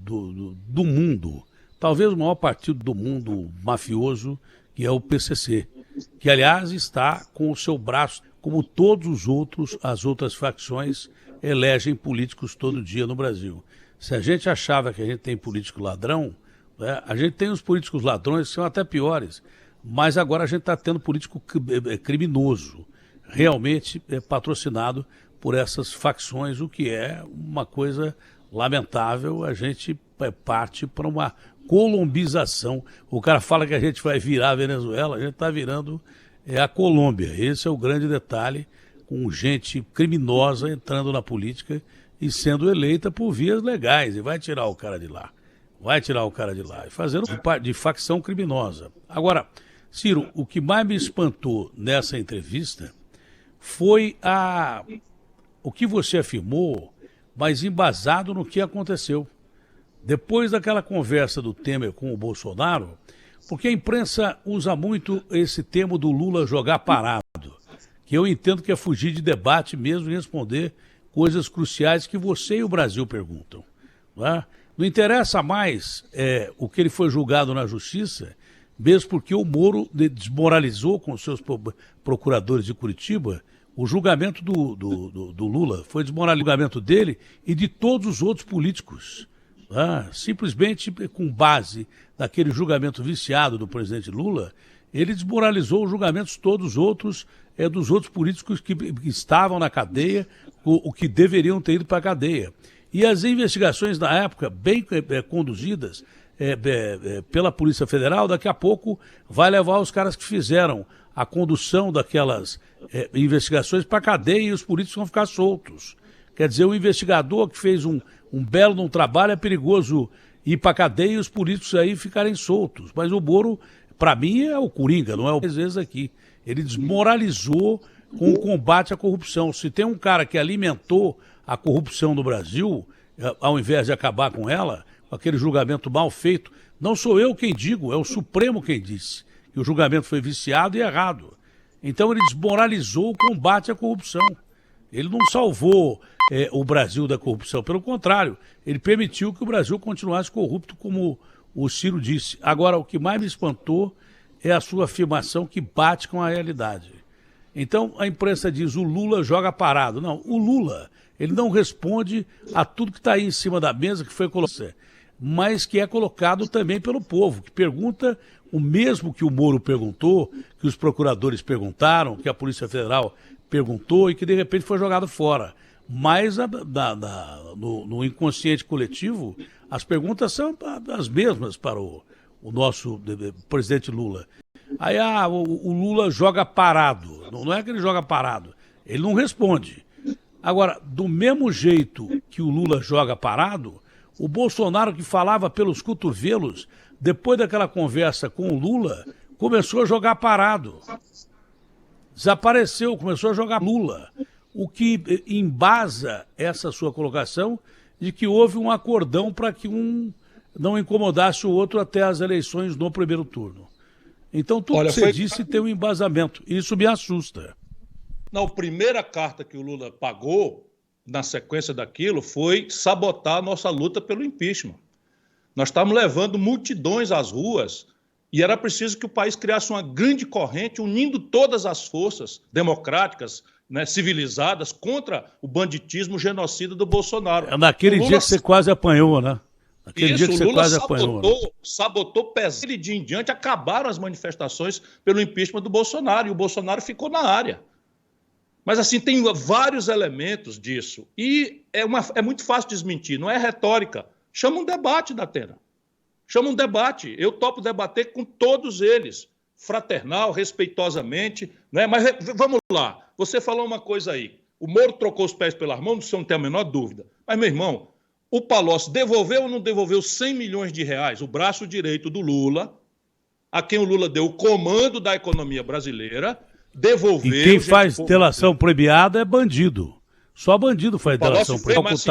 do mundo. Talvez o maior partido do mundo mafioso, que é o PCC. Que, aliás, está com o seu braço, como todos os outros, as outras facções elegem políticos todo dia no Brasil. Se a gente achava que a gente tem político ladrão, a gente tem os políticos ladrões que são até piores, mas agora a gente está tendo político criminoso, realmente patrocinado por essas facções, o que é uma coisa lamentável. A gente parte para uma colombização. O cara fala que a gente vai virar a Venezuela, a gente está virando a Colômbia. Esse é o grande detalhe, com gente criminosa entrando na política e sendo eleita por vias legais. E vai tirar o cara de lá. Vai tirar o cara de lá. E fazendo de facção criminosa. Agora, Ciro, o que mais me espantou nessa entrevista foi o que você afirmou, mas embasado no que aconteceu. Depois daquela conversa do Temer com o Bolsonaro, porque a imprensa usa muito esse termo do Lula jogar parado, que eu entendo que é fugir de debate mesmo e responder coisas cruciais que você e o Brasil perguntam. Não interessa mais o que ele foi julgado na justiça, mesmo porque o Moro desmoralizou com os seus procuradores de Curitiba o julgamento do Lula. Foi desmoralizado o julgamento dele e de todos os outros políticos. Simplesmente com base naquele julgamento viciado do presidente Lula, ele desmoralizou os julgamentos todos os outros, dos outros políticos que estavam na cadeia, o que deveriam ter ido para a cadeia. E as investigações na época, bem conduzidas pela Polícia Federal, daqui a pouco vai levar os caras que fizeram a condução daquelas investigações para a cadeia e os políticos vão ficar soltos. Quer dizer, o investigador que fez um belo trabalho, é perigoso ir para a cadeia e os políticos aí ficarem soltos. Mas o Moro, para mim, é o Coringa, não é o às vezes aqui. Ele desmoralizou com o combate à corrupção. Se tem um cara que alimentou a corrupção no Brasil, ao invés de acabar com ela, com aquele julgamento mal feito, não sou eu quem digo, é o Supremo quem disse que o julgamento foi viciado e errado. Então ele desmoralizou o combate à corrupção. Ele não salvou o Brasil da corrupção, pelo contrário, ele permitiu que o Brasil continuasse corrupto, como o Ciro disse. Agora, o que mais me espantou é a sua afirmação que bate com a realidade. Então, a imprensa diz, o Lula joga parado. Não, o Lula, ele não responde a tudo que está aí em cima da mesa que foi colocado. mas que é colocado também pelo povo, que pergunta o mesmo que o Moro perguntou, que os procuradores perguntaram, que a Polícia Federal perguntou e que de repente foi jogado fora. Mas no inconsciente coletivo, as perguntas são as mesmas para o nosso presidente Lula. Aí o Lula joga parado. Não é que ele joga parado, ele não responde. Agora, do mesmo jeito que o Lula joga parado, o Bolsonaro, que falava pelos cotovelos, depois daquela conversa com o Lula, começou a jogar parado. Desapareceu, começou a jogar Lula. O que embasa essa sua colocação de que houve um acordão para que um não incomodasse o outro até as eleições no primeiro turno. Então, tudo que você disse tem um embasamento. Isso me assusta. Não, a primeira carta que o Lula pagou, na sequência daquilo, foi sabotar a nossa luta pelo impeachment. Nós estávamos levando multidões às ruas e era preciso que o país criasse uma grande corrente unindo todas as forças democráticas, né, civilizadas, contra o banditismo genocida do Bolsonaro. É naquele dia que você quase apanhou, né? Naquele dia que você quase apanhou. Sabotou pesado. De em diante acabaram as manifestações pelo impeachment do Bolsonaro e o Bolsonaro ficou na área. Mas, assim, tem vários elementos disso. E é muito fácil desmentir, não é retórica. Chama um debate, Datena. Chama um debate. Eu topo debater com todos eles, fraternal, respeitosamente. Né? Mas vamos lá. Você falou uma coisa aí. O Moro trocou os pés pelas mãos, você não tem a menor dúvida. Mas, meu irmão, o Palocci devolveu ou não devolveu 100 milhões de reais, o braço direito do Lula, a quem o Lula deu o comando da economia brasileira, devolveu... E quem faz delação premiada é bandido. Só bandido faz delação premiada. Assim,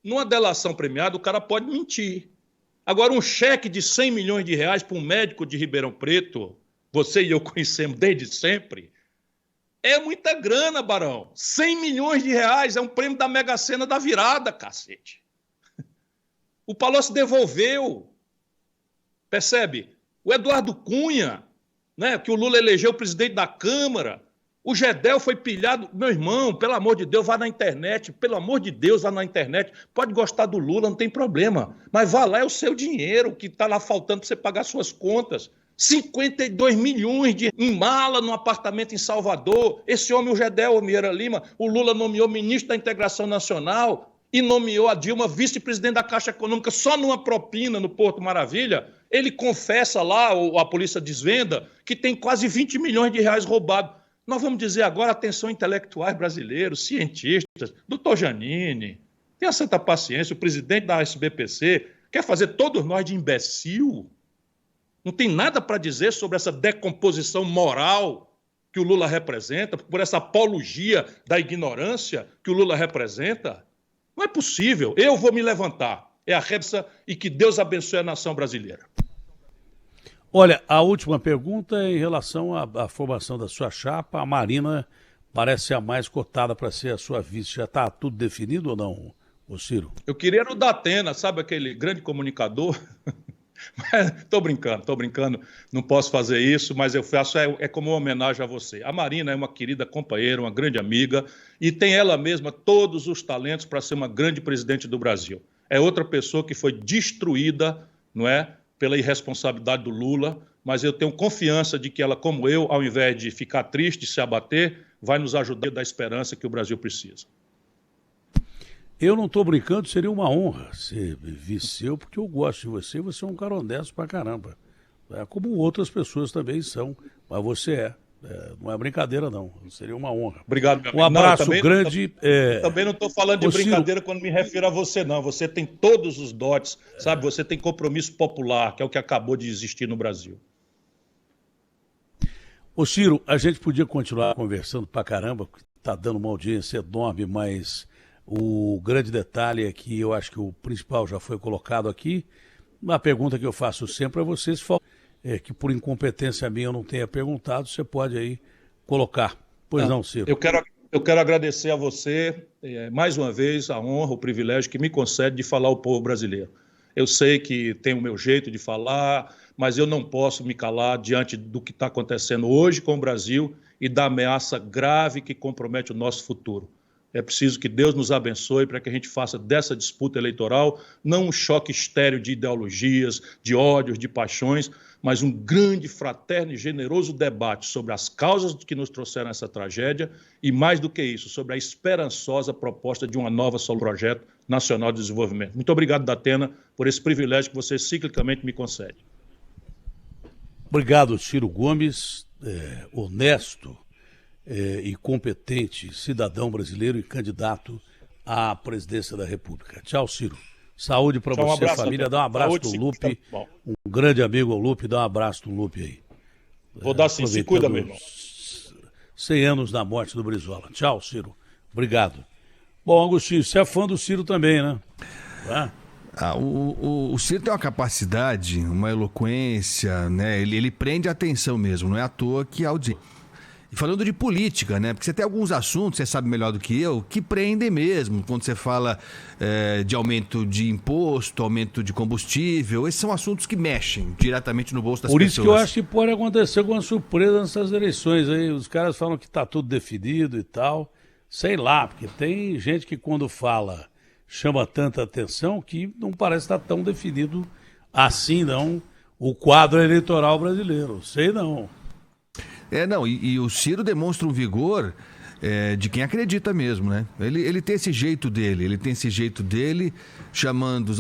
numa delação premiada, o cara pode mentir. Agora, um cheque de 100 milhões de reais para um médico de Ribeirão Preto, você e eu conhecemos desde sempre, é muita grana, Barão. 100 milhões de reais é um prêmio da Mega Sena da virada, cacete. O Palocci devolveu. Percebe? O Eduardo Cunha, né, que o Lula elegeu presidente da Câmara, o Gedel foi pilhado. Meu irmão, pelo amor de Deus, vá na internet. Pelo amor de Deus, vá na internet. Pode gostar do Lula, não tem problema. Mas vá lá, é o seu dinheiro que está lá faltando para você pagar suas contas. 52 milhões em mala no apartamento em Salvador. Esse homem, o Gedel Vieira Lima, o Lula nomeou ministro da Integração Nacional e nomeou a Dilma vice-presidente da Caixa Econômica só numa propina no Porto Maravilha. Ele confessa lá, ou a polícia desvenda, que tem quase 20 milhões de reais roubados. Nós vamos dizer agora, atenção, intelectuais brasileiros, cientistas, doutor Janine, tenha santa paciência, o presidente da SBPC quer fazer todos nós de imbecil. Não tem nada para dizer sobre essa decomposição moral que o Lula representa, por essa apologia da ignorância que o Lula representa. Não é possível. Eu vou me levantar. É a Rebsa e que Deus abençoe a nação brasileira. Olha, a última pergunta é em relação à formação da sua chapa. A Marina parece ser a mais cotada para ser a sua vice. Já está tudo definido ou não, ô Ciro? Eu queria o Datena, sabe aquele grande comunicador? Estou brincando, não posso fazer isso, mas eu faço como uma homenagem a você. A Marina é uma querida companheira, uma grande amiga, e tem ela mesma todos os talentos para ser uma grande presidente do Brasil. É outra pessoa que foi destruída, não é, pela irresponsabilidade do Lula, mas eu tenho confiança de que ela, como eu, ao invés de ficar triste, se abater, vai nos ajudar a dar a esperança que o Brasil precisa. Eu não estou brincando, seria uma honra ser vice seu, porque eu gosto de você e você é um cara honesto pra caramba. Como outras pessoas também são, mas você é. Não é brincadeira, não. Seria uma honra. Obrigado, meu amigo. Um abraço grande. Também não estou falando de brincadeira quando me refiro a você, não. Você tem todos os dotes, sabe? Você tem compromisso popular, que é o que acabou de existir no Brasil. Ô Ciro, a gente podia continuar conversando pra caramba, porque está dando uma audiência enorme, mas o grande detalhe é que eu acho que o principal já foi colocado aqui. Uma pergunta que eu faço sempre a vocês, que por incompetência minha eu não tenha perguntado, você pode aí colocar. Pois não, Ciro. Eu quero agradecer a você, mais uma vez, a honra, o privilégio que me concede de falar ao povo brasileiro. Eu sei que tem o meu jeito de falar, mas eu não posso me calar diante do que está acontecendo hoje com o Brasil e da ameaça grave que compromete o nosso futuro. É preciso que Deus nos abençoe para que a gente faça dessa disputa eleitoral não um choque estéril de ideologias, de ódios, de paixões, mas um grande, fraterno e generoso debate sobre as causas que nos trouxeram essa tragédia e, mais do que isso, sobre a esperançosa proposta de uma nova solução, projeto nacional de desenvolvimento. Muito obrigado, Datena, por esse privilégio que você ciclicamente me concede. Obrigado, Ciro Gomes, honesto e competente cidadão brasileiro e candidato à presidência da República. Tchau, Ciro. Saúde para você, abraço, família. Dá um abraço saúde, do Lupe. Um grande amigo ao Lupe. Dá um abraço do Lupe aí. Vou dar sim. Se cuida, meu irmão. 100 anos da morte do Brizola. Tchau, Ciro. Obrigado. Bom, Agostinho, você é fã do Ciro também, né? O Ciro tem uma capacidade, uma eloquência, né? Ele prende a atenção mesmo. Não é à toa que a audiência... E falando de política, né? Porque você tem alguns assuntos, você sabe melhor do que eu, que prendem mesmo. Quando você fala de aumento de imposto, aumento de combustível, esses são assuntos que mexem diretamente no bolso das pessoas. Por isso que eu acho que pode acontecer alguma surpresa nessas eleições aí. Os caras falam que está tudo definido e tal. Sei lá, porque tem gente que quando fala chama tanta atenção que não parece estar tão definido assim, não, o quadro eleitoral brasileiro. Sei não. Não, e o Ciro demonstra um vigor de quem acredita mesmo, né? Ele tem esse jeito dele, chamando os